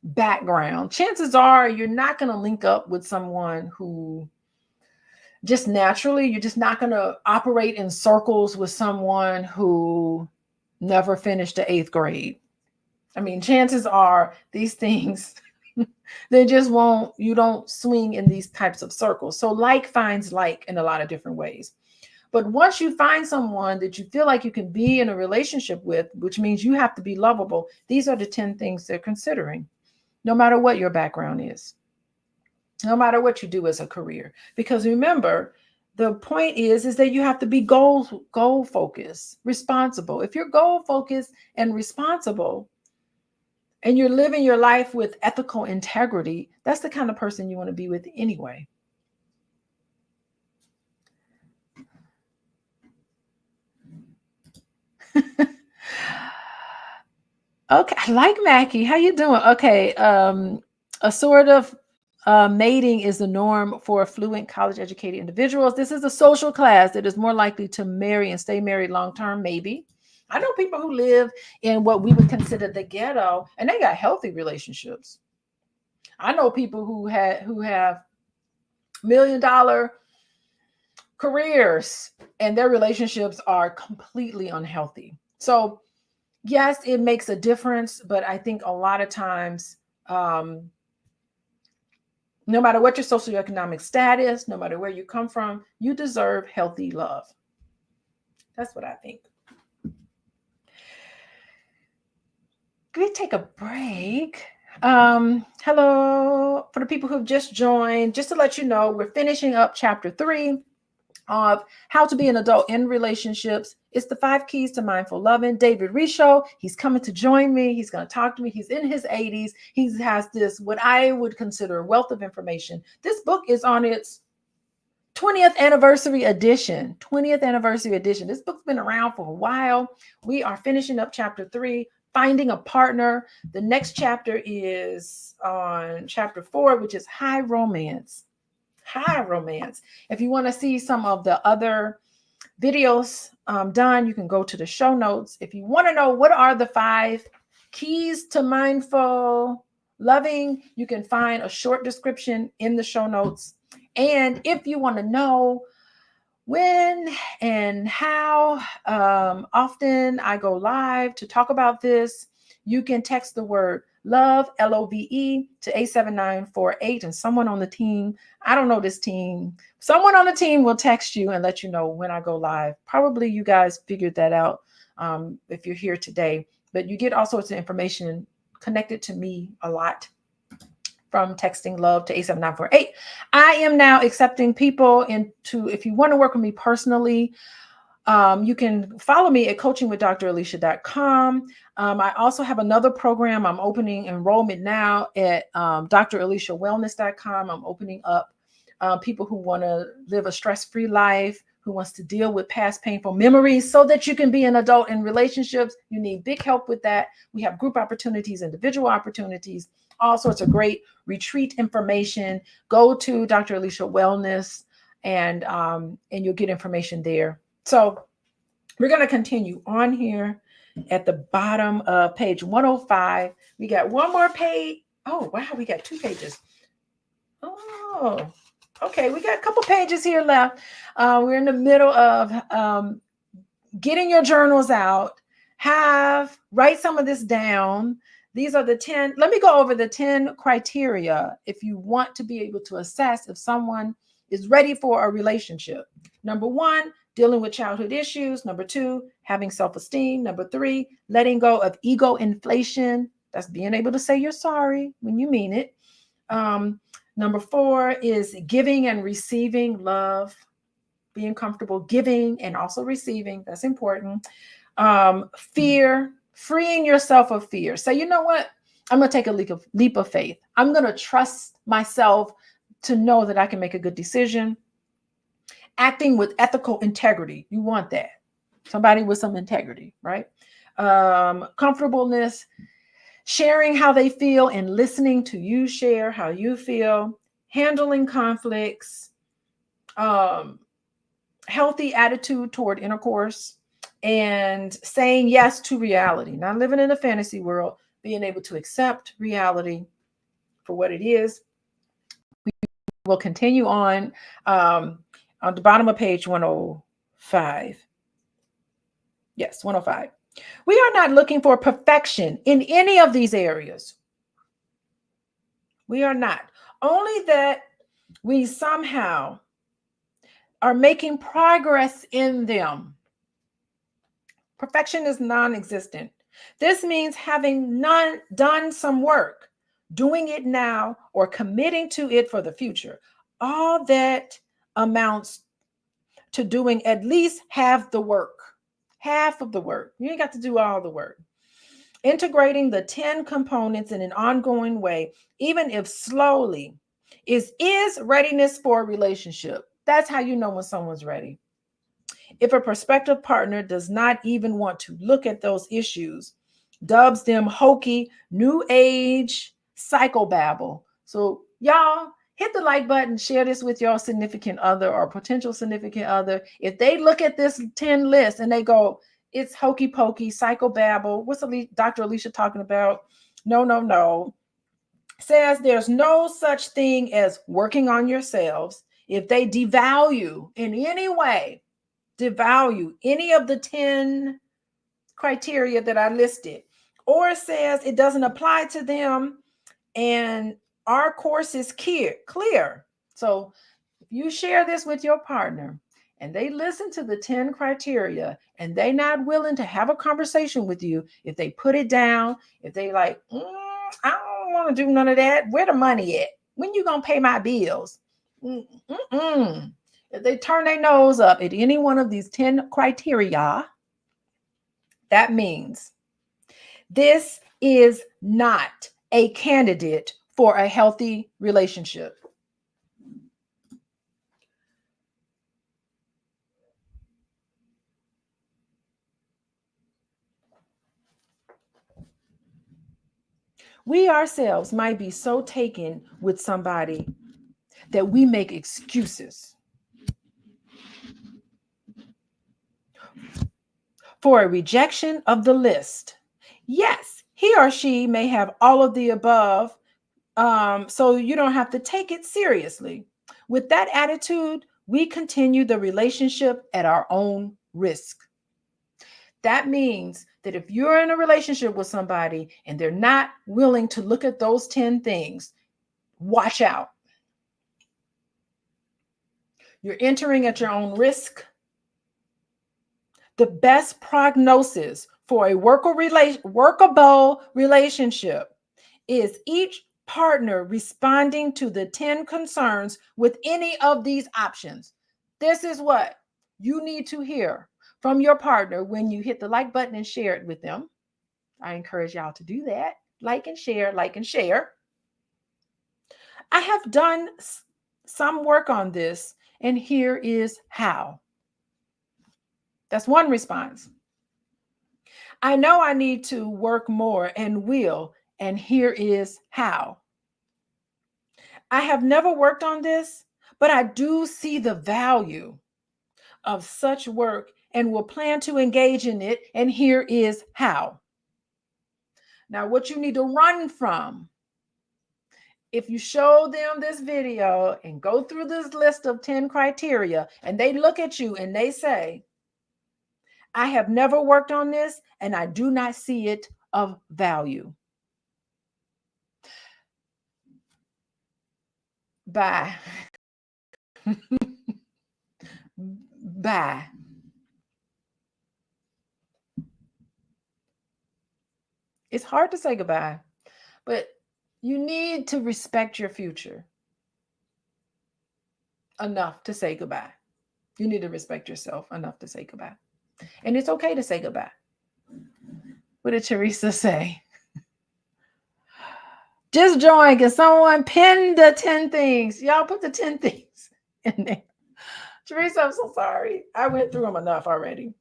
background, chances are you're not going to link up with someone who just naturally, you're just not going to operate in circles with someone who never finished the 8th grade. I mean, chances are these things, you don't swing in these types of circles. So like finds like in a lot of different ways. But once you find someone that you feel like you can be in a relationship with, which means you have to be lovable, these are the 10 things they're considering, no matter what your background is, no matter what you do as a career. Because remember, the point is that you have to be goal focused, responsible. If you're goal focused and responsible, and you're living your life with ethical integrity, that's the kind of person you want to be with anyway. Okay, I like Mackie. How you doing? Okay, a sort of mating is the norm for affluent college-educated individuals. This is a social class that is more likely to marry and stay married long-term, maybe. I know people who live in what we would consider the ghetto, and they got healthy relationships. I know people who have $1 million careers, and their relationships are completely unhealthy. So yes, it makes a difference, but I think a lot of times, no matter what your socioeconomic status, no matter where you come from, you deserve healthy love. That's what I think. Can we take a break? Hello, for the people who've just joined, just to let you know, we're finishing up chapter 3 of How to Be an Adult in Relationships. It's the 5 keys to mindful loving. David Richo, he's coming to join me. He's going to talk to me. He's in his 80s. He has this, what I would consider, a wealth of information. This book is on its 20th anniversary edition. 20th anniversary edition. This book's been around for a while. We are finishing up chapter 3, Finding a Partner. The next chapter is on chapter 4, which is High Romance. High Romance. If you want to see some of the other videos done, you can go to the show notes. If you want to know what are the 5 keys to mindful loving, you can find a short description in the show notes. And if you want to know when and how often I go live to talk about this, you can text the word love, LOVE, to 87948, and someone on the team, I don't know this team, someone on the team will text you and let you know when I go live. Probably you guys figured that out if you're here today, but you get all sorts of information connected to me a lot from texting love to 87948. I am now accepting people if you want to work with me personally, you can follow me at coachingwithdralicia.com. I also have another program. I'm opening enrollment now at draliciawellness.com. I'm opening up people who want to live a stress-free life, who wants to deal with past painful memories so that you can be an adult in relationships. You need big help with that. We have group opportunities, individual opportunities, all sorts of great retreat information, go to Dr. Alicia Wellness, and you'll get information there. So we're going to continue on here at the bottom of page 105. We got one more page. Oh, wow, we got 2 pages. Oh, okay, we got a couple pages here left. We're in the middle of getting your journals out. Write some of this down. These are the 10. Let me go over the 10 criteria if you want to be able to assess if someone is ready for a relationship. Number 1, dealing with childhood issues. Number 2, having self-esteem. Number 3, letting go of ego inflation. That's being able to say you're sorry when you mean it. Number 4 is giving and receiving love, being comfortable giving and also receiving. That's important. Fear, freeing yourself of fear. Say, you know what? I'm going to take a leap of faith. I'm going to trust myself to know that I can make a good decision. Acting with ethical integrity. You want that. Somebody with some integrity, right? Comfortableness, sharing how they feel and listening to you share how you feel. Handling conflicts. Healthy attitude toward intercourse, and saying yes to reality. Not living in a fantasy world, being able to accept reality for what it is. We will continue on the bottom of page 105. Yes, 105. We are not looking for perfection in any of these areas. We are not. Only that we somehow are making progress in them. Perfection is non-existent. This means having done some work, doing it now, or committing to it for the future. All that amounts to doing at least half the work. Half of the work. You ain't got to do all the work. Integrating the 10 components in an ongoing way, even if slowly, is readiness for a relationship. That's how you know when someone's ready. If a prospective partner does not even want to look at those issues, dubs them hokey, new age psychobabble. So y'all hit the like button, share this with your significant other or potential significant other. If they look at this 10 list and they go, it's hokey pokey, psychobabble. What's Dr. Alicia talking about? No. Says there's no such thing as working on yourselves. If they devalue in any way, devalue any of the 10 criteria that I listed, or says it doesn't apply to them and our course is clear. So if you share this with your partner and they listen to the 10 criteria and they're not willing to have a conversation with you, if they put it down, if they like, I don't want to do none of that. Where the money at? When you gonna pay my bills? If they turn their nose up at any one of these 10 criteria, that means this is not a candidate for a healthy relationship. We ourselves might be so taken with somebody that we make excuses for a rejection of the list. Yes, he or she may have all of the above, so you don't have to take it seriously. With that attitude, we continue the relationship at our own risk. That means that if you're in a relationship with somebody and they're not willing to look at those 10 things, watch out. You're entering at your own risk. The best prognosis for a workable relationship is each partner responding to the 10 concerns with any of these options. This is what you need to hear from your partner when you hit the like button and share it with them. I encourage y'all to do that. Like and share, like and share. I have done some work on this, and here is how. That's one response. I know I need to work more and will, and here is how. I have never worked on this, but I do see the value of such work and will plan to engage in it. And here is how. Now, what you need to run from, if you show them this video and go through this list of 10 criteria, and they look at you and they say, I have never worked on this and I do not see it of value. Bye. Bye. It's hard to say goodbye, but you need to respect your future enough to say goodbye. You need to respect yourself enough to say goodbye. And it's okay to say goodbye. What did Teresa say? Just join. Can someone pin the 10 things? Y'all put the 10 things in there. Teresa, I'm so sorry. I went through them enough already.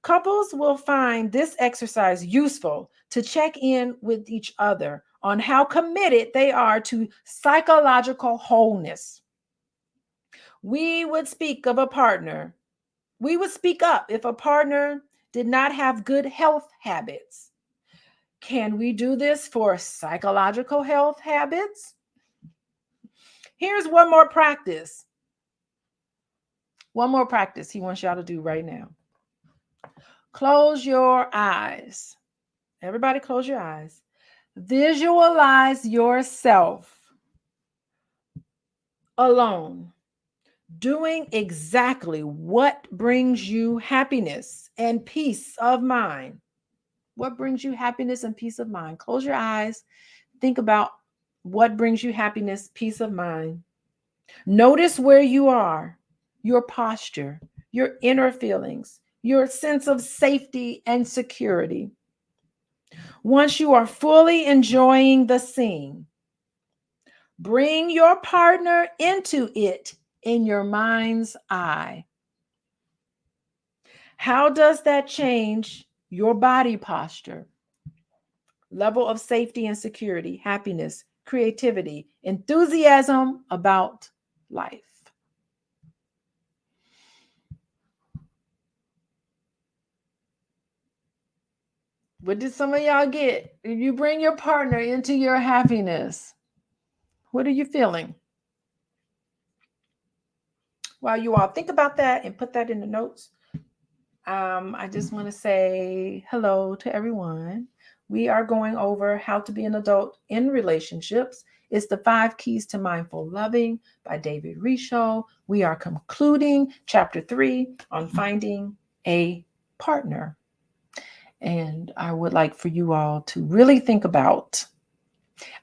Couples will find this exercise useful to check in with each other on how committed they are to psychological wholeness. We would speak of a partner. We would speak up if a partner did not have good health habits. Can we do this for psychological health habits? Here's one more practice. One more practice he wants y'all to do right now. Close your eyes. Everybody close your eyes. Visualize yourself alone, doing exactly what brings you happiness and peace of mind. What brings you happiness and peace of mind? Close your eyes. Think about what brings you happiness, peace of mind. Notice where you are, your posture, your inner feelings, your sense of safety and security. Once you are fully enjoying the scene, bring your partner into it in your mind's eye. How does that change your body posture, level of safety and security, happiness, creativity, enthusiasm about life? What did some of y'all get? If you bring your partner into your happiness, what are you feeling? While you all think about that and put that in the notes, I just want to say hello to everyone. We are going over How to Be an Adult in Relationships. It's the 5 Keys to Mindful Loving by David Richo. We are concluding chapter 3 on finding a partner. And I would like for you all to really think about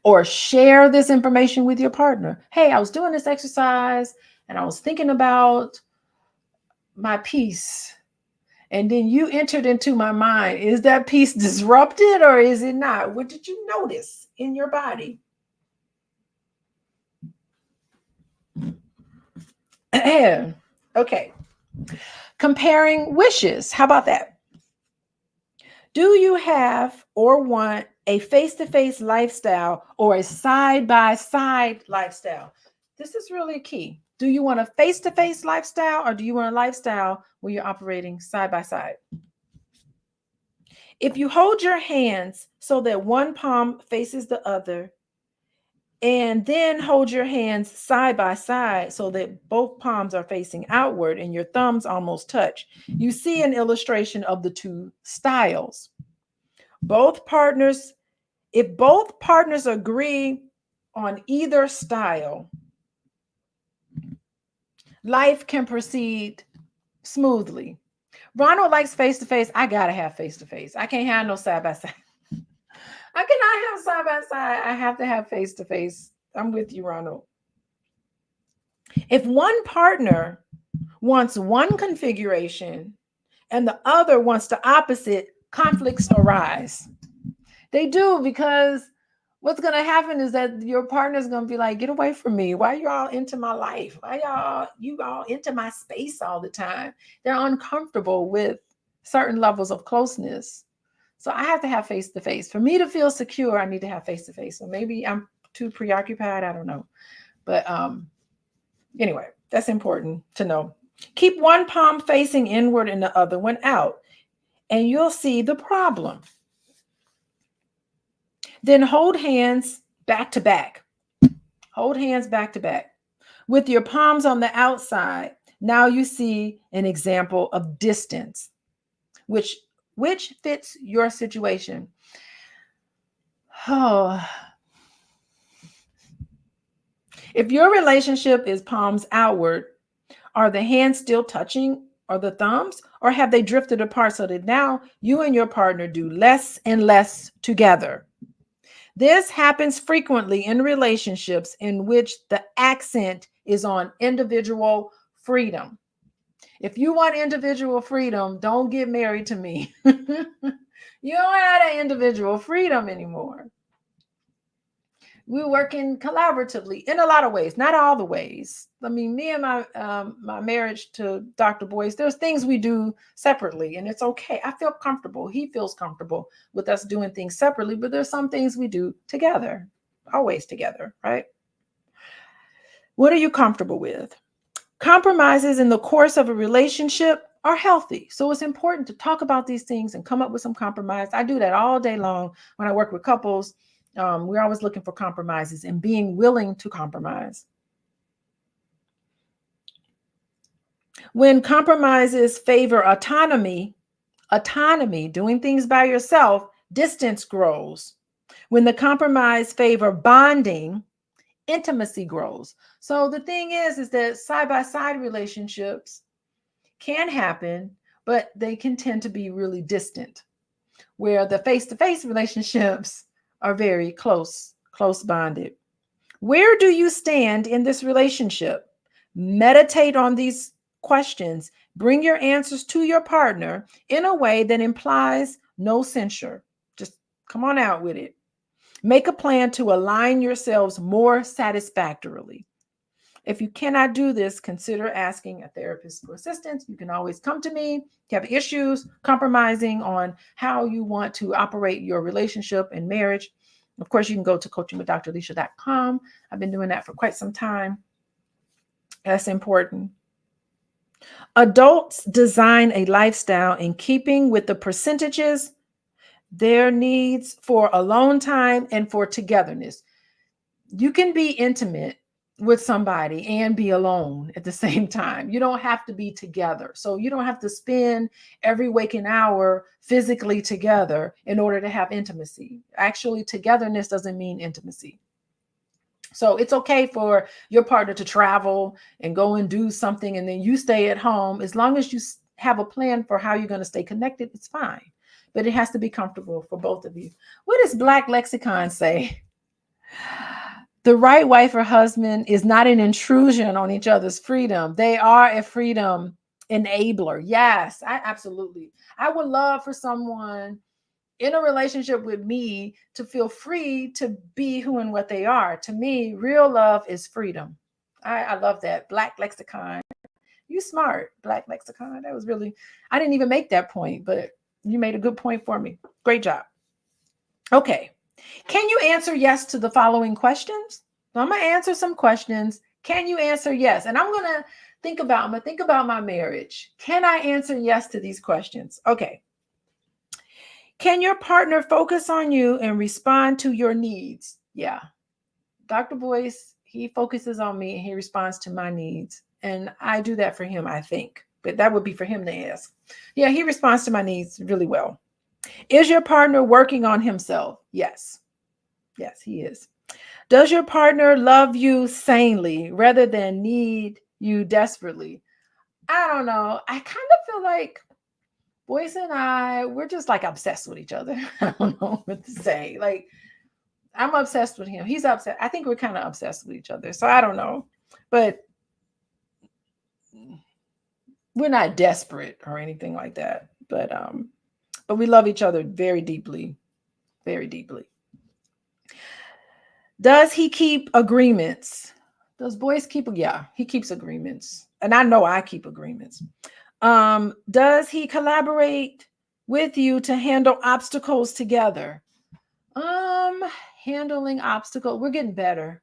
or share this information with your partner. Hey, I was doing this exercise and I was thinking about my peace. And then you entered into my mind. Is that peace disrupted or is it not? What did you notice in your body? Okay. Comparing wishes. How about that? Do you have or want a face-to-face lifestyle or a side-by-side lifestyle? This is really key. Do you want a face-to-face lifestyle or do you want a lifestyle where you're operating side-by-side? If you hold your hands so that one palm faces the other, and then hold your hands side by side so that both palms are facing outward and your thumbs almost touch, you see an illustration of the 2 styles. If both partners agree on either style, life can proceed smoothly. Ronald likes face-to-face. I gotta have face-to-face. I can't have no side-by-side. I cannot have side-by-side. I have to have face-to-face. I'm with you, Ronald. If one partner wants one configuration and the other wants the opposite, conflicts arise. They do, because what's going to happen is that your partner's going to be like, get away from me. Why are you all into my life? Why you all into my space all the time? They're uncomfortable with certain levels of closeness. So I have to have face-to-face. For me to feel secure, I need to have face-to-face. So maybe I'm too preoccupied. I don't know. But anyway, that's important to know. Keep one palm facing inward and the other one out, and you'll see the problem. Then hold hands back to back. Hold hands back to back. With your palms on the outside, now you see an example of distance, which fits your situation. Oh. If your relationship is palms outward, are the hands still touching or the thumbs, or have they drifted apart so that now you and your partner do less and less together? This happens frequently in relationships in which the accent is on individual freedom. If you want individual freedom, don't get married to me. You don't have that individual freedom anymore. We're working collaboratively in a lot of ways, not all the ways. I mean, me and my marriage to Dr. Boyce, there's things we do separately, and it's okay. I feel comfortable. He feels comfortable with us doing things separately, but there's some things we do together, always together, right? What are you comfortable with? Compromises in the course of a relationship are healthy. So it's important to talk about these things and come up with some compromise. I do that all day long when I work with couples. We're always looking for compromises and being willing to compromise. When compromises favor autonomy, doing things by yourself, distance grows. When the compromise favor bonding, intimacy grows. So the thing is that side-by-side relationships can happen, but they can tend to be really distant, where the face-to-face relationships are very close bonded. Where do you stand in this relationship? Meditate on these questions. Bring your answers to your partner in a way that implies no censure. Just come on out with it. Make a plan to align yourselves more satisfactorily. If you cannot do this, consider asking a therapist for assistance. You can always come to me. If you have issues compromising on how you want to operate your relationship and marriage, of course, you can go to coachingwithdralicia.com. I've been doing that for quite some time. That's important. Adults design a lifestyle in keeping with the percentages, their needs for alone time and for togetherness. You can be intimate with somebody and be alone at the same time. You don't have to be together. So you don't have to spend every waking hour physically together in order to have intimacy. Actually, togetherness doesn't mean intimacy. So it's okay for your partner to travel and go and do something, and then you stay at home. As long as you have a plan for how you're going to stay connected, it's fine. But it has to be comfortable for both of you. What does Black Lexicon say? The right wife or husband is not an intrusion on each other's freedom. They are a freedom enabler. Yes, absolutely. I would love for someone in a relationship with me to feel free to be who and what they are. To me, real love is freedom. I love that. Black Lexicon. You smart, Black Lexicon. That was really, I didn't even make that point, but you made a good point for me. Great job. Okay. Can you answer yes to the following questions? So I'm going to answer some questions. Can you answer yes? And I'm going to think about my marriage. Can I answer yes to these questions? Okay. Can your partner focus on you and respond to your needs? Yeah. Dr. Boyce, he focuses on me and he responds to my needs. And I do that for him, I think. But that would be for him to ask. Yeah, he responds to my needs really well. Is your partner working on himself? Yes. Yes, he is. Does your partner love you sanely rather than need you desperately? I don't know. I kind of feel like Boyce and I, we're just like obsessed with each other. I don't know what to say. Like, I'm obsessed with him. He's upset. I think we're kind of obsessed with each other. So I don't know. But we're not desperate or anything like that. But we love each other very deeply. Very deeply. Does he keep agreements? Does Boyce keep? Yeah, he keeps agreements. And I know I keep agreements. Does he collaborate with you to handle obstacles together? Handling obstacles. We're getting better.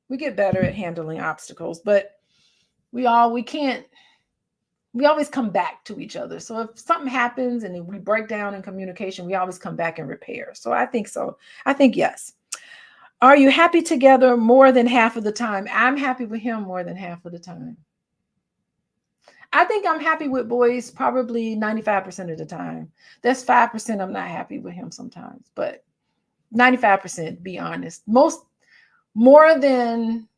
We get better at handling obstacles, but we can't we always come back to each other. So if something happens and if we break down in communication, we always come back and repair. So I think so. I think yes. Are you happy together more than half of the time? I'm happy with him more than half of the time. I think I'm happy with boys probably 95% of the time. That's 5% I'm not happy with him sometimes, but 95%, be honest. More than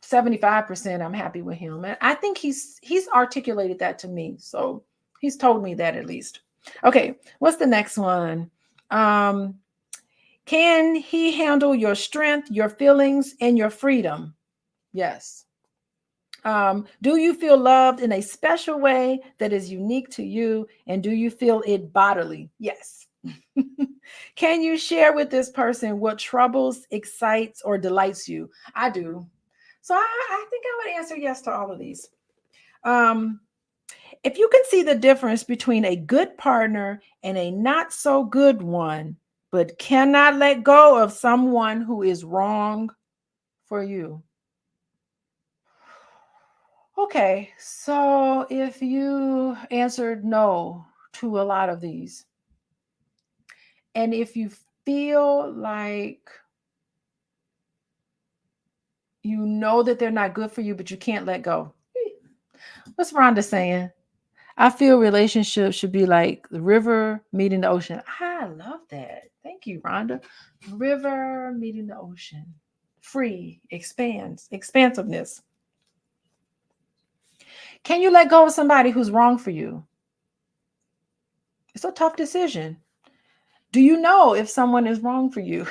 75% I'm happy with him. And I think he's articulated that to me. So he's told me that at least. Okay, what's the next one? Can he handle your strength, your feelings, and your freedom? Yes. Do you feel loved in a special way that is unique to you? And do you feel it bodily? Yes. Can you share with this person what troubles, excites, or delights you? I do. So I think I would answer yes to all of these. Um, if you can see the difference between a good partner and a not so good one, but cannot let go of someone who is wrong for you. Okay, so if you answered no to a lot of these, and if you feel like you know that they're not good for you, but you can't let go, what's Rhonda saying? I feel relationships should be like the river meeting the ocean. I love that. Thank you, Rhonda. River meeting the ocean. Free, expands, expansiveness. Can you let go of somebody who's wrong for you? It's a tough decision. Do you know if someone is wrong for you?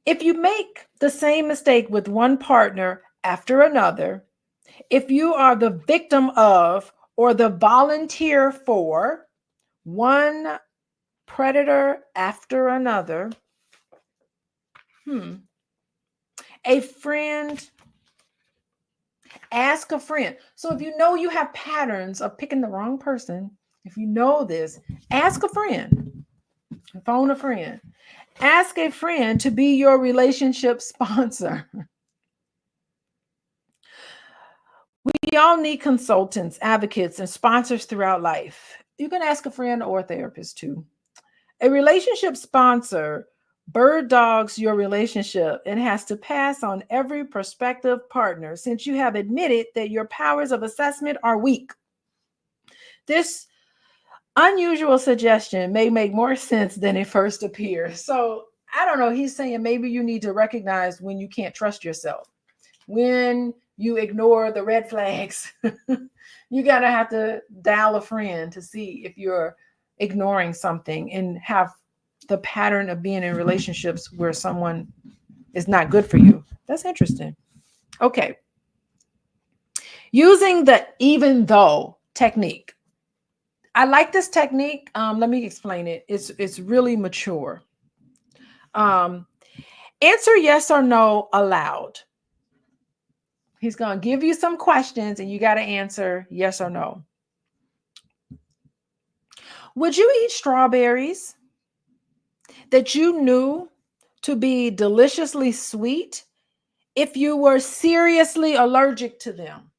If you make the same mistake with one partner after another, if you are the victim of or the volunteer for one predator after another, a friend, ask a friend. So if you know you have patterns of picking the wrong person, if you know this, ask a friend, phone a friend, ask a friend to be your relationship sponsor. We all need consultants, advocates, and sponsors throughout life. You can ask a friend or a therapist too. A relationship sponsor bird dogs your relationship and has to pass on every prospective partner since you have admitted that your powers of assessment are weak. This unusual suggestion may make more sense than it first appears. So I don't know. He's saying maybe you need to recognize when you can't trust yourself, when you ignore the red flags. You gotta have to dial a friend to see if you're ignoring something and have the pattern of being in relationships where someone is not good for you. That's interesting. Okay. Using the even though technique. I like this technique. Let me explain it. It's really mature. Answer yes or no aloud. He's going to give you some questions and you got to answer yes or no. Would you eat strawberries that you knew to be deliciously sweet if you were seriously allergic to them?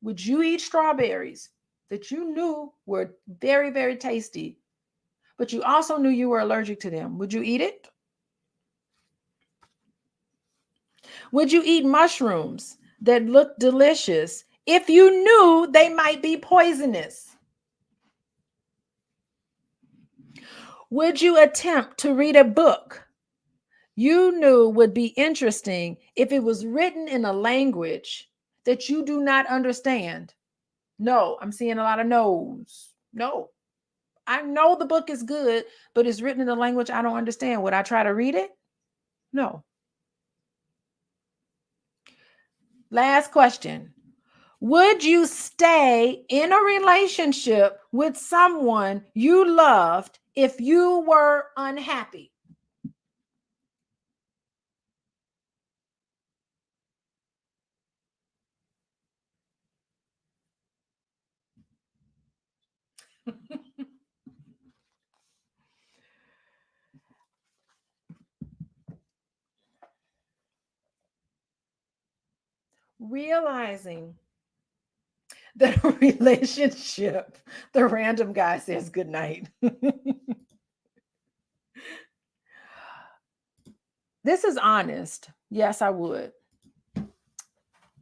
Would you eat strawberries that you knew were very, very tasty, but you also knew you were allergic to them? Would you eat it? Would you eat mushrooms that look delicious if you knew they might be poisonous? Would you attempt to read a book you knew would be interesting if it was written in a language that you do not understand? No, I'm seeing a lot of no's. No, I know the book is good, but it's written in a language I don't understand. Would I try to read it? No. Last question. Would you stay in a relationship with someone you loved if you were unhappy? Realizing that a relationship, the random guy says good night. This is honest. Yes, I would.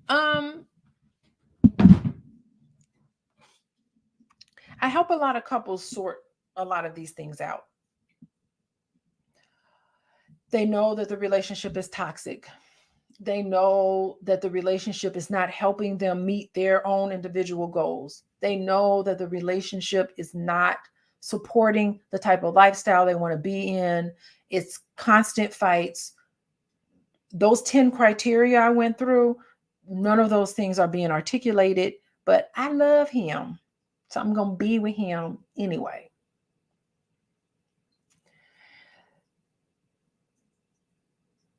Um, I help a lot of couples sort a lot of these things out. They know that the relationship is toxic. They know that the relationship is not helping them meet their own individual goals. They know that the relationship is not supporting the type of lifestyle they want to be in. It's constant fights. Those 10 criteria I went through, none of those things are being articulated, but I love him. So I'm going to be with him anyway.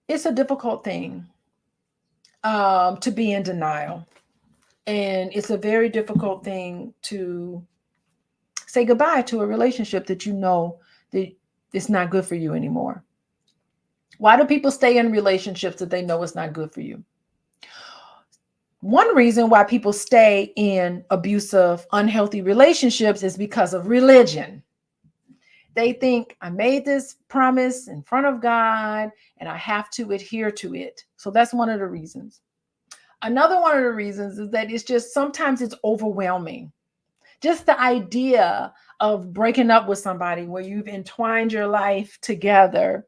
It's a difficult thing to be in denial. And it's a very difficult thing to say goodbye to a relationship that you know that it's not good for you anymore. Why do people stay in relationships that they know it's not good for you? One reason why people stay in abusive, unhealthy relationships is because of religion. They think I made this promise in front of God and I have to adhere to it. So that's one of the reasons. Another one of the reasons is that it's just sometimes it's overwhelming. Just the idea of breaking up with somebody where you've entwined your life together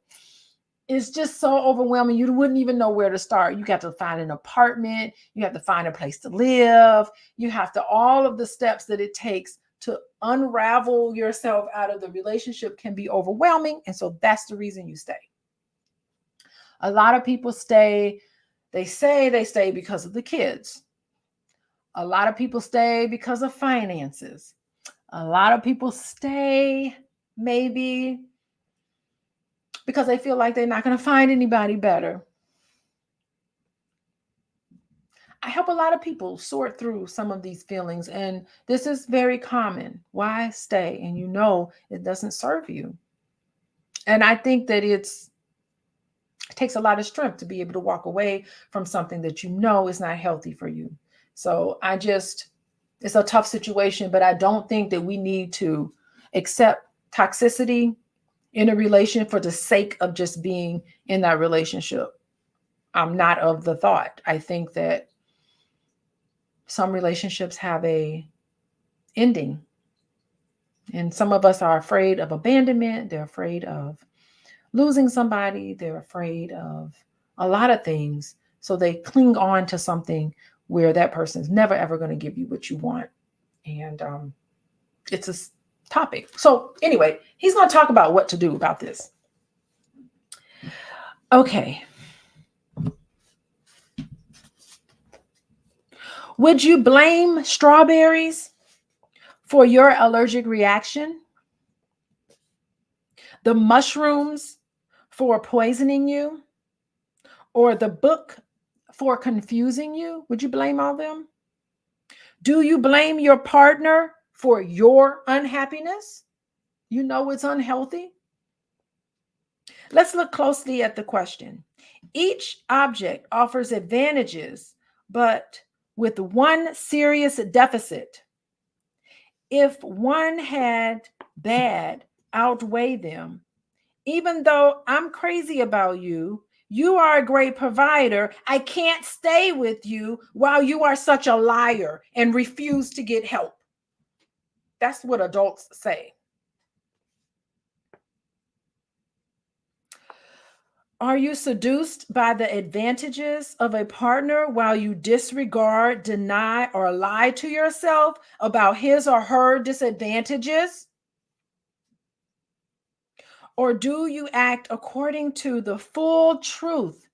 is just so overwhelming. You wouldn't even know where to start. You got to find an apartment. You have to find a place to live. You have to, all of the steps that it takes to unravel yourself out of the relationship can be overwhelming. And so that's the reason you stay. A lot of people stay, they say they stay because of the kids. A lot of people stay because of finances. A lot of people stay maybe because they feel like they're not going to find anybody better. I help a lot of people sort through some of these feelings, and this is very common. Why stay? And you know it doesn't serve you. And I think that it takes a lot of strength to be able to walk away from something that you know is not healthy for you. So it's a tough situation, but I don't think that we need to accept toxicity in a relation for the sake of just being in that relationship. I'm not of the thought. I think that some relationships have a ending, and some of us are afraid of abandonment. They're afraid of losing somebody. They're afraid of a lot of things. So they cling on to something where that person's never, ever going to give you what you want. And it's a topic. So anyway, he's going to talk about what to do about this. Okay. Would you blame strawberries for your allergic reaction? The mushrooms for poisoning you? Or the book for confusing you? Would you blame all them? Do you blame your partner for your unhappiness? You know it's unhealthy. Let's look closely at the question. Each object offers advantages, but with one serious deficit. If one had bad outweigh them, even though I'm crazy about you, you are a great provider. I can't stay with you while you are such a liar and refuse to get help. That's what adults say. Are you seduced by the advantages of a partner while you disregard, deny, or lie to yourself about his or her disadvantages? Or do you act according to the full truth,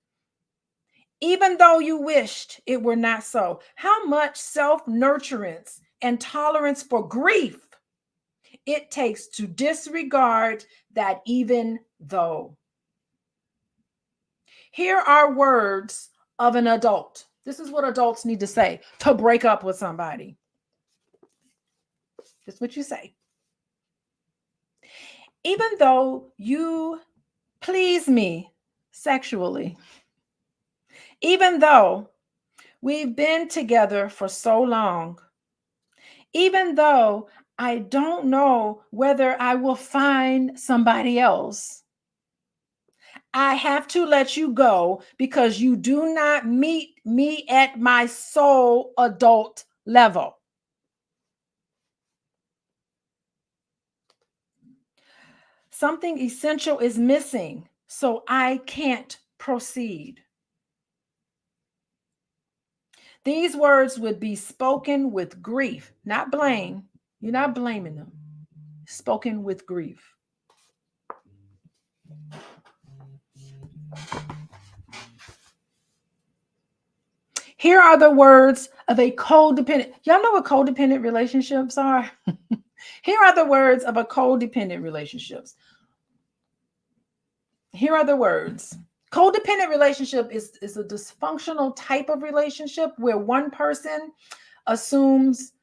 even though you wished it were not so? How much self-nurturance and tolerance for grief it takes to disregard that even though. Here are words of an adult. This is what adults need to say to break up with somebody. This is what you say. Even though you please me sexually, even though We've been together for so long. Even though I don't know whether I will find somebody else, I have to let you go because you do not meet me at my soul adult level. Something essential is missing, so I can't proceed. These words would be spoken with grief, not blame. You're not blaming them. Spoken with grief. Here are the words of a codependent. Y'all know what codependent relationships are? Here are the words of a codependent relationships. Here are the words. Codependent relationship is a dysfunctional type of relationship where one person assumes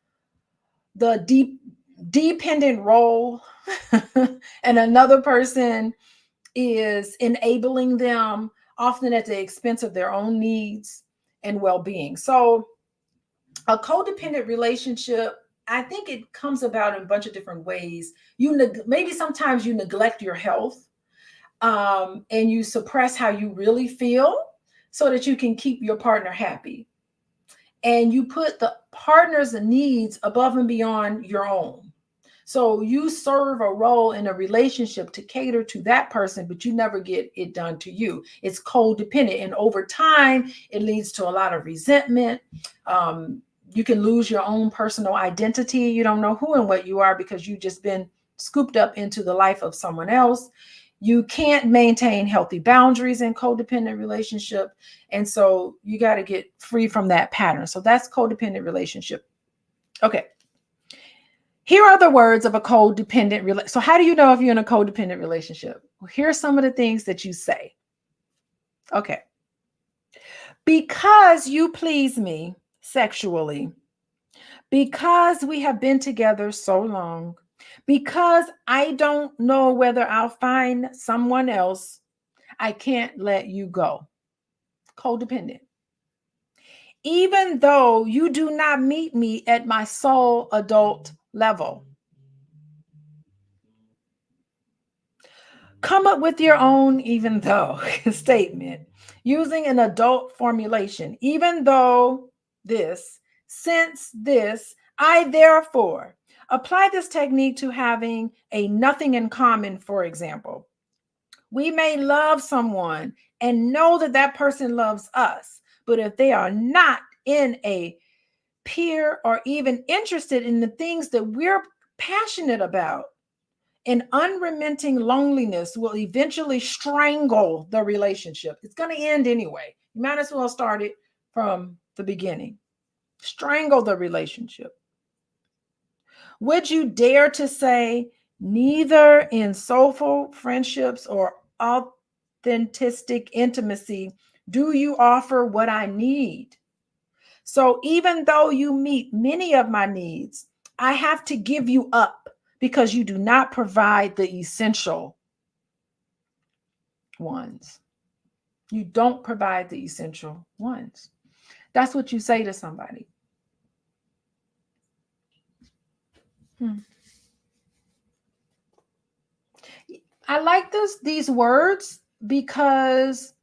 the dependent role and another person is enabling them, often at the expense of their own needs and well-being. So a codependent relationship, I think it comes about in a bunch of different ways. Maybe sometimes you neglect your health, and you suppress how you really feel so that you can keep your partner happy. And you put the partner's needs above and beyond your own. So you serve a role in a relationship to cater to that person, but you never get it done to you. It's codependent. And over time, it leads to a lot of resentment. You can lose your own personal identity. You don't know who and what you are because you've just been scooped up into the life of someone else. You can't maintain healthy boundaries in codependent relationship. And so you got to get free from that pattern. So that's codependent relationship. Okay. Here are the words of a codependent relationship. So how do you know if you're in a codependent relationship? Well, here are some of the things that you say. Okay. Because you please me sexually, because we have been together so long, because I don't know whether I'll find someone else, I can't let you go. Codependent. Even though you do not meet me at my soul adult level. Come up with your own even though statement using an adult formulation. Even though this, since this, I therefore. Apply this technique to having a nothing in common, for example. We may love someone and know that that person loves us, but if they are not in a peer or even interested in the things that we're passionate about, an unremitting loneliness will eventually strangle the relationship. It's going to end anyway. You might as well start it from the beginning. Strangle the relationship. Would you dare to say, neither in soulful friendships or authentic intimacy do you offer what I need? So even though you meet many of my needs, I have to give you up because you do not provide the essential ones. You don't provide the essential ones. That's what you say to somebody. I like these words because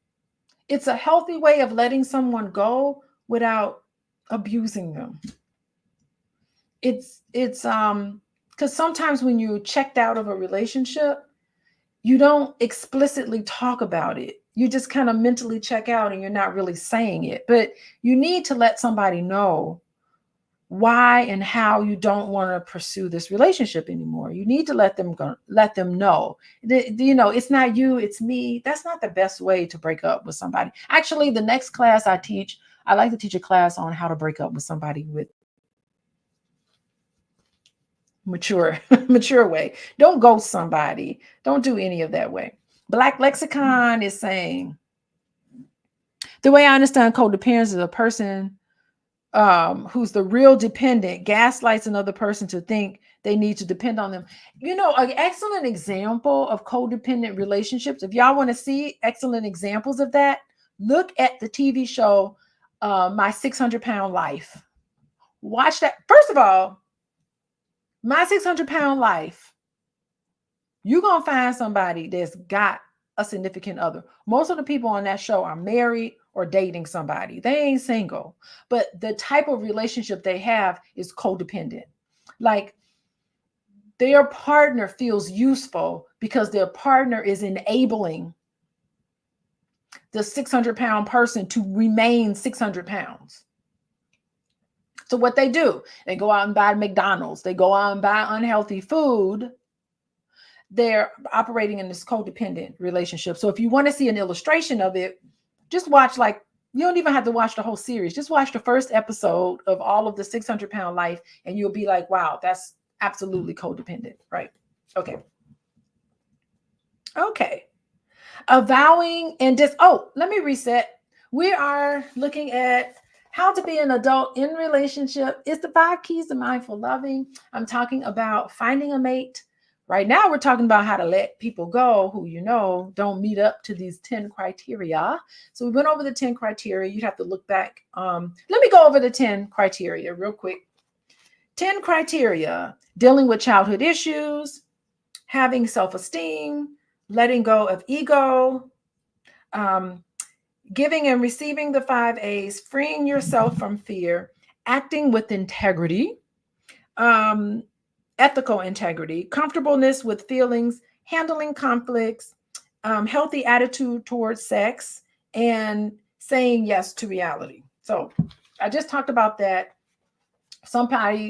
it's a healthy way of letting someone go without abusing them. It's because sometimes when you're checked out of a relationship, you don't explicitly talk about it. You just kind of mentally check out and you're not really saying it. But you need to let somebody know why and how you don't want to pursue this relationship anymore. You need to let them know. It's not you, it's me. That's not the best way to break up with somebody. Actually, the next class I teach, I like to teach a class on how to break up with somebody with mature way. Don't ghost somebody. Don't do any of that way. Black Lexicon is saying, the way I understand codependence is a person who's the real dependent gaslights another person to think they need to depend on them. An excellent example of codependent relationships, if y'all want to see excellent examples of that, look at the TV show My 600-pound life. Watch that. First of all, my 600-pound life, you're going to find somebody that's got a significant other. Most of the people on that show are married or dating somebody. They ain't single. But the type of relationship they have is codependent. Like, their partner feels useful because their partner is enabling the 600-pound person to remain 600 pounds. So what they do, they go out and buy McDonald's. They go out and buy unhealthy food. They're operating in this codependent relationship. So if you want to see an illustration of it, just watch, like, you don't even have to watch the whole series. Just watch the first episode of all of the 600-pound life, and you'll be like, wow, that's absolutely codependent, right? Okay. Okay. Avowing and let me reset. We are looking at how to be an adult in relationship. It's the 5 keys to mindful loving. I'm talking about finding a mate. Right now, we're talking about how to let people go who don't meet up to these 10 criteria. So we went over the 10 criteria. You'd have to look back. Let me go over the 10 criteria real quick. 10 criteria: dealing with childhood issues, having self-esteem, letting go of ego, giving and receiving the 5 A's, freeing yourself from fear, acting with integrity, ethical integrity, comfortableness with feelings, handling conflicts, healthy attitude towards sex, and saying yes to reality. So I just talked about that.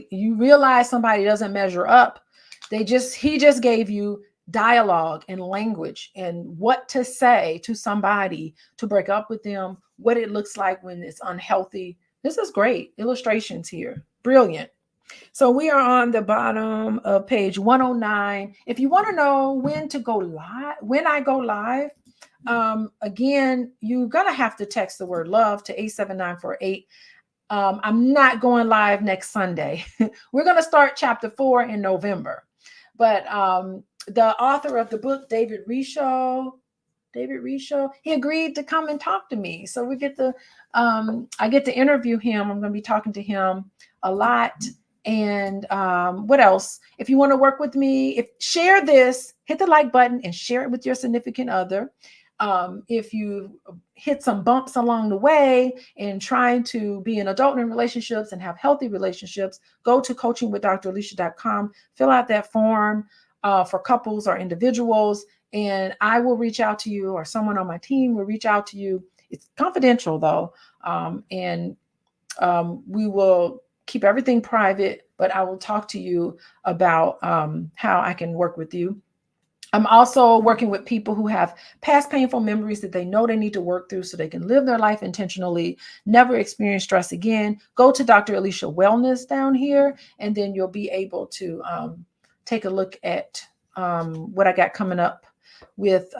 You realize somebody doesn't measure up. He just gave you dialogue and language and what to say to somebody to break up with them, what it looks like when it's unhealthy. This is great. Illustrations here. Brilliant. So we are on the bottom of page 109. If you want to know when I go live, again, you're going to have to text the word love to 87948. I'm not going live next Sunday. We're going to start chapter 4 in November. But the author of the book, David Richo, he agreed to come and talk to me. So we get to, I get to interview him. I'm going to be talking to him a lot. And what else? If you want to work with me, share this, hit the like button and share it with your significant other. If you hit some bumps along the way in trying to be an adult in relationships and have healthy relationships, go to coachingwithdralicia.com, fill out that form for couples or individuals, and I will reach out to you, or someone on my team will reach out to you. It's confidential though, and we will keep everything private, but I will talk to you about how I can work with you. I'm also working with people who have past painful memories that they know they need to work through so they can live their life intentionally, never experience stress again. Go to Dr. Alicia Wellness down here, and then you'll be able to take a look at what I got coming up with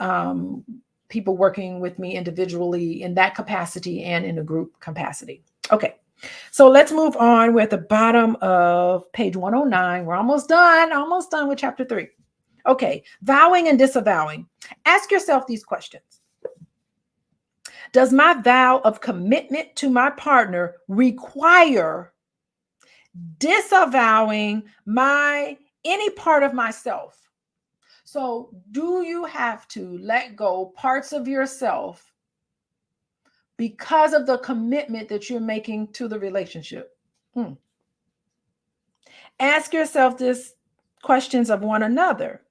people working with me individually in that capacity and in a group capacity. Okay. So let's move on. We're at the bottom of page 109. We're almost done with chapter 3. Okay, vowing and disavowing. Ask yourself these questions. Does my vow of commitment to my partner require disavowing any part of myself? So do you have to let go parts of yourself because of the commitment that you're making to the relationship? Ask yourself these questions of one another.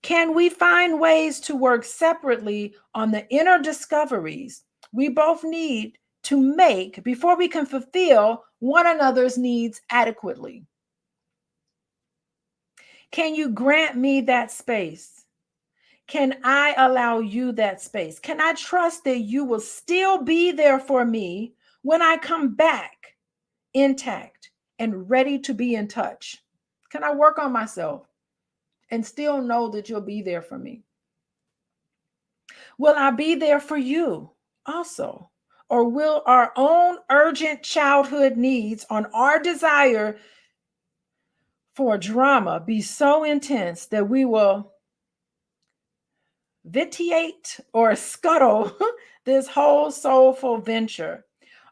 Can we find ways to work separately on the inner discoveries we both need to make before we can fulfill one another's needs adequately? Can you grant me that space? Can I allow you that space? Can I trust that you will still be there for me when I come back intact and ready to be in touch? Can I work on myself and still know that you'll be there for me? Will I be there for you also? Or will our own urgent childhood needs on our desire for drama be so intense that we will vitiate or scuttle this whole soulful venture?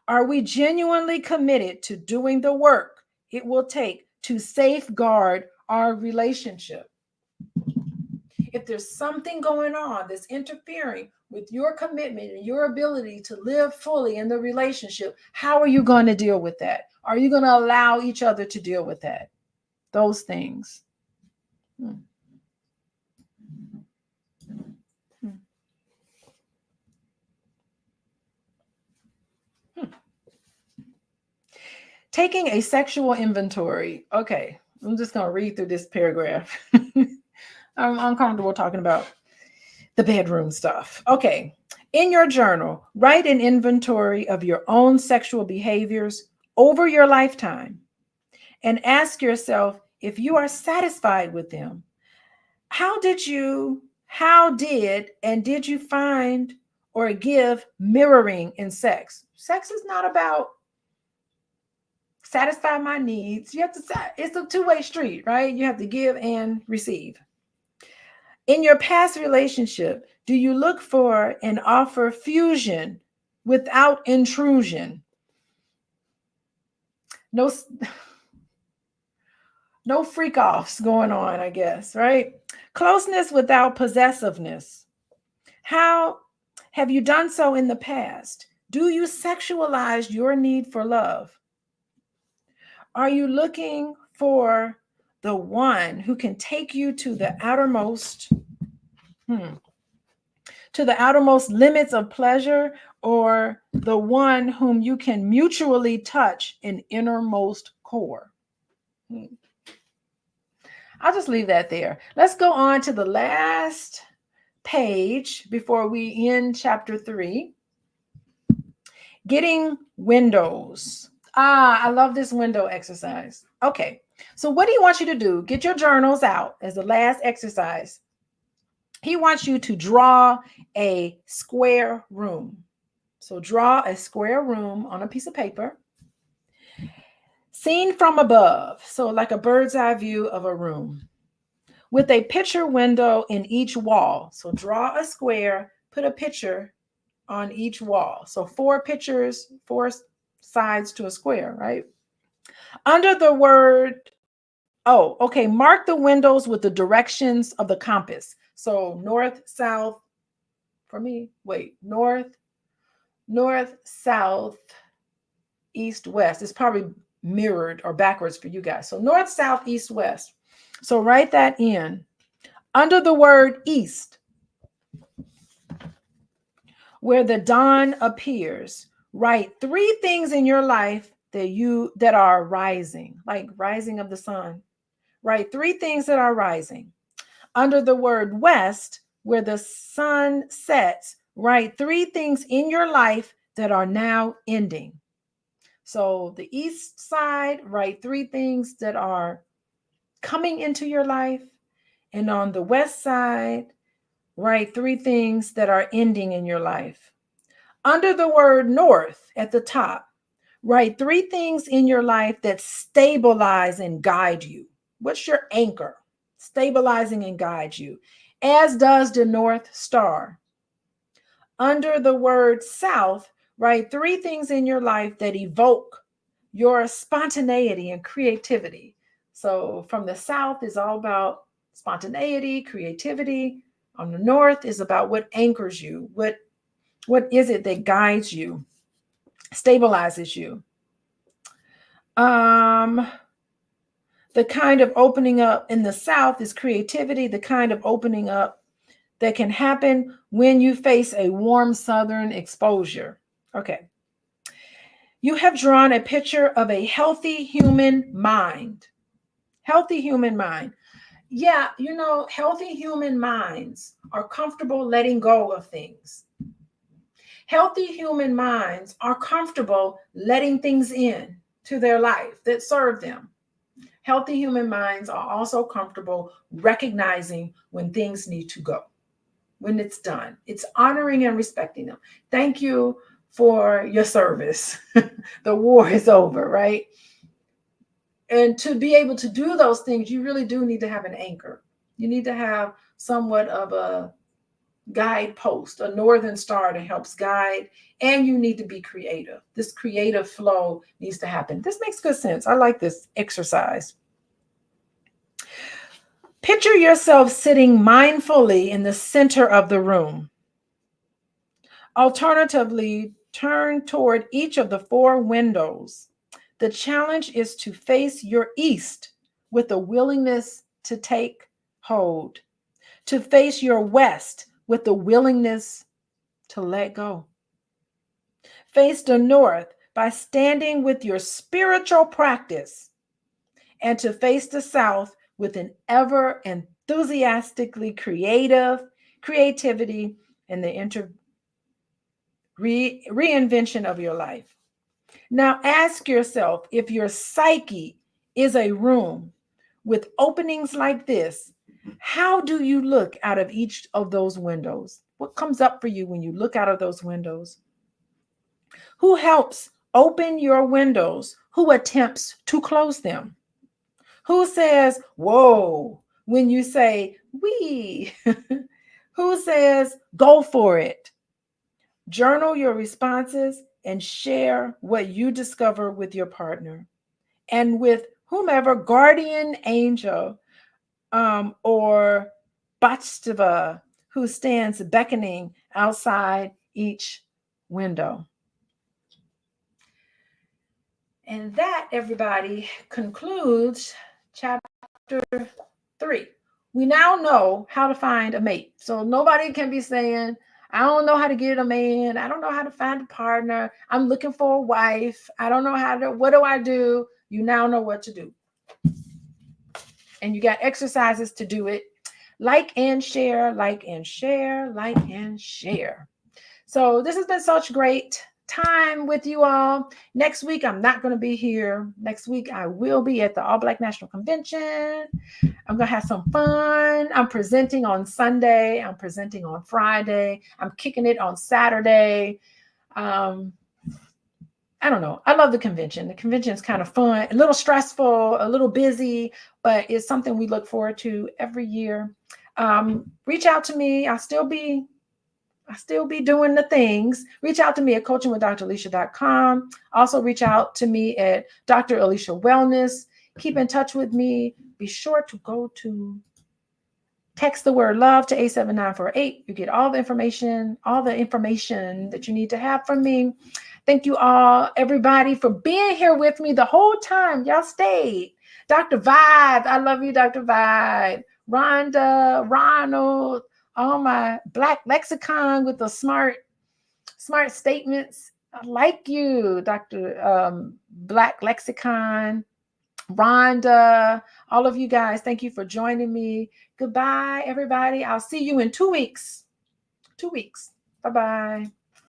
Are we genuinely committed to doing the work it will take to safeguard our relationship? If there's something going on that's interfering with your commitment and your ability to live fully in the relationship, how are you going to deal with that? Are you going to allow each other to deal with that? Those things. Taking a sexual inventory. Okay, I'm just going to read through this paragraph. I'm uncomfortable talking about the bedroom stuff. Okay. In your journal, write an inventory of your own sexual behaviors over your lifetime and ask yourself if you are satisfied with them. How did and did you find or give mirroring in sex? Sex is not about satisfy my needs. You have to, it's a two-way street, right? You have to give and receive. In your past relationship, do you look for and offer fusion without intrusion? No freak offs going on, I guess, right? Closeness without possessiveness. How have you done so in the past? Do you sexualize your need for love? Are you looking for the one who can take you to the outermost limits of pleasure, or the one whom you can mutually touch in innermost core? I'll just leave that there. Let's go on to the last page before we end chapter 3. Getting windows. I love this window exercise. Okay, so what do you want you to do? Get your journals out as the last exercise. He wants you to draw a square room. So draw a square room on a piece of paper. Seen from above, so like a bird's eye view of a room, with a picture window in each wall. So draw a square, put a picture on each wall. So 4 pictures, 4 sides to a square, right? Under the word, mark the windows with the directions of the compass. So north, south, for me, north, south, east, west. It's probably mirrored or backwards for you guys. So north, south, east, west. So write that in. Under the word east, where the dawn appears, write 3 things in your life that are rising, like rising of the sun. Write 3 things that are rising. Under the word west, where the sun sets, write 3 things in your life that are now ending. So the east side, write 3 things that are coming into your life. And on the west side, write 3 things that are ending in your life. Under the word north at the top, write 3 things in your life that stabilize and guide you. What's your anchor? Stabilizing and guide you, as does the North Star. Under the word south, write 3 things in your life that evoke your spontaneity and creativity. So from the south is all about spontaneity, creativity. On the north is about what anchors you. What is it that guides you, stabilizes you? The kind of opening up in the south is creativity, the kind of opening up that can happen when you face a warm southern exposure. Okay. You have drawn a picture of a healthy human mind. Healthy human mind. Yeah, healthy human minds are comfortable letting go of things. Healthy human minds are comfortable letting things in to their life that serve them. Healthy human minds are also comfortable recognizing when things need to go, when it's done. It's honoring and respecting them. Thank you for your service. The war is over, right? And to be able to do those things, you really do need to have an anchor. You need to have somewhat of a guidepost, a northern star that helps guide, and you need to be creative. This creative flow needs to happen. This makes good sense. I like this exercise. Picture yourself sitting mindfully in the center of the room. Alternatively, turn toward each of the 4 windows. The challenge is to face your east with a willingness to take hold, to face your west with the willingness to let go. Face the north by standing with your spiritual practice, and to face the south with an ever enthusiastically creativity and the reinvention of your life. Now ask yourself, if your psyche is a room with openings like this, how do you look out of each of those windows? What comes up for you when you look out of those windows? Who helps open your windows? Who attempts to close them? Who says, whoa, when you say, we? Who says, go for it? Journal your responses and share what you discover with your partner and with whomever, guardian angel or Bhattava, who stands beckoning outside each window. And that, everybody, concludes chapter 3. We now know how to find a mate. So nobody can be saying, I don't know how to get a man. I don't know how to find a partner. I'm looking for a wife. I don't know how to, what do I do? You now know what to do. And you got exercises to do it. Like and share, like and share, like and share. So this has been such great time with you all. Next week, I'm not going to be here. Next week, I will be at the All Black National Convention. I'm going to have some fun. I'm presenting on Sunday. I'm presenting on Friday. I'm kicking it on Saturday. I don't know. I love the convention. The convention is kind of fun, a little stressful, a little busy, but it's something we look forward to every year. Reach out to me. I'll still be doing the things. Reach out to me at coachingwithdralicia.com. Also reach out to me at Dr. Alicia Wellness. Keep in touch with me. Be sure to text the word love to 87948. You get all the information that you need to have from me. Thank you all, everybody, for being here with me the whole time. Y'all stayed. Dr. Vibe, I love you, Dr. Vibe. Rhonda, Ronald, all my Black lexicon with the smart statements. I like you, Dr. Black lexicon. Rhonda, all of you guys, thank you for joining me. Goodbye, everybody. I'll see you in 2 weeks. 2 weeks. Bye-bye.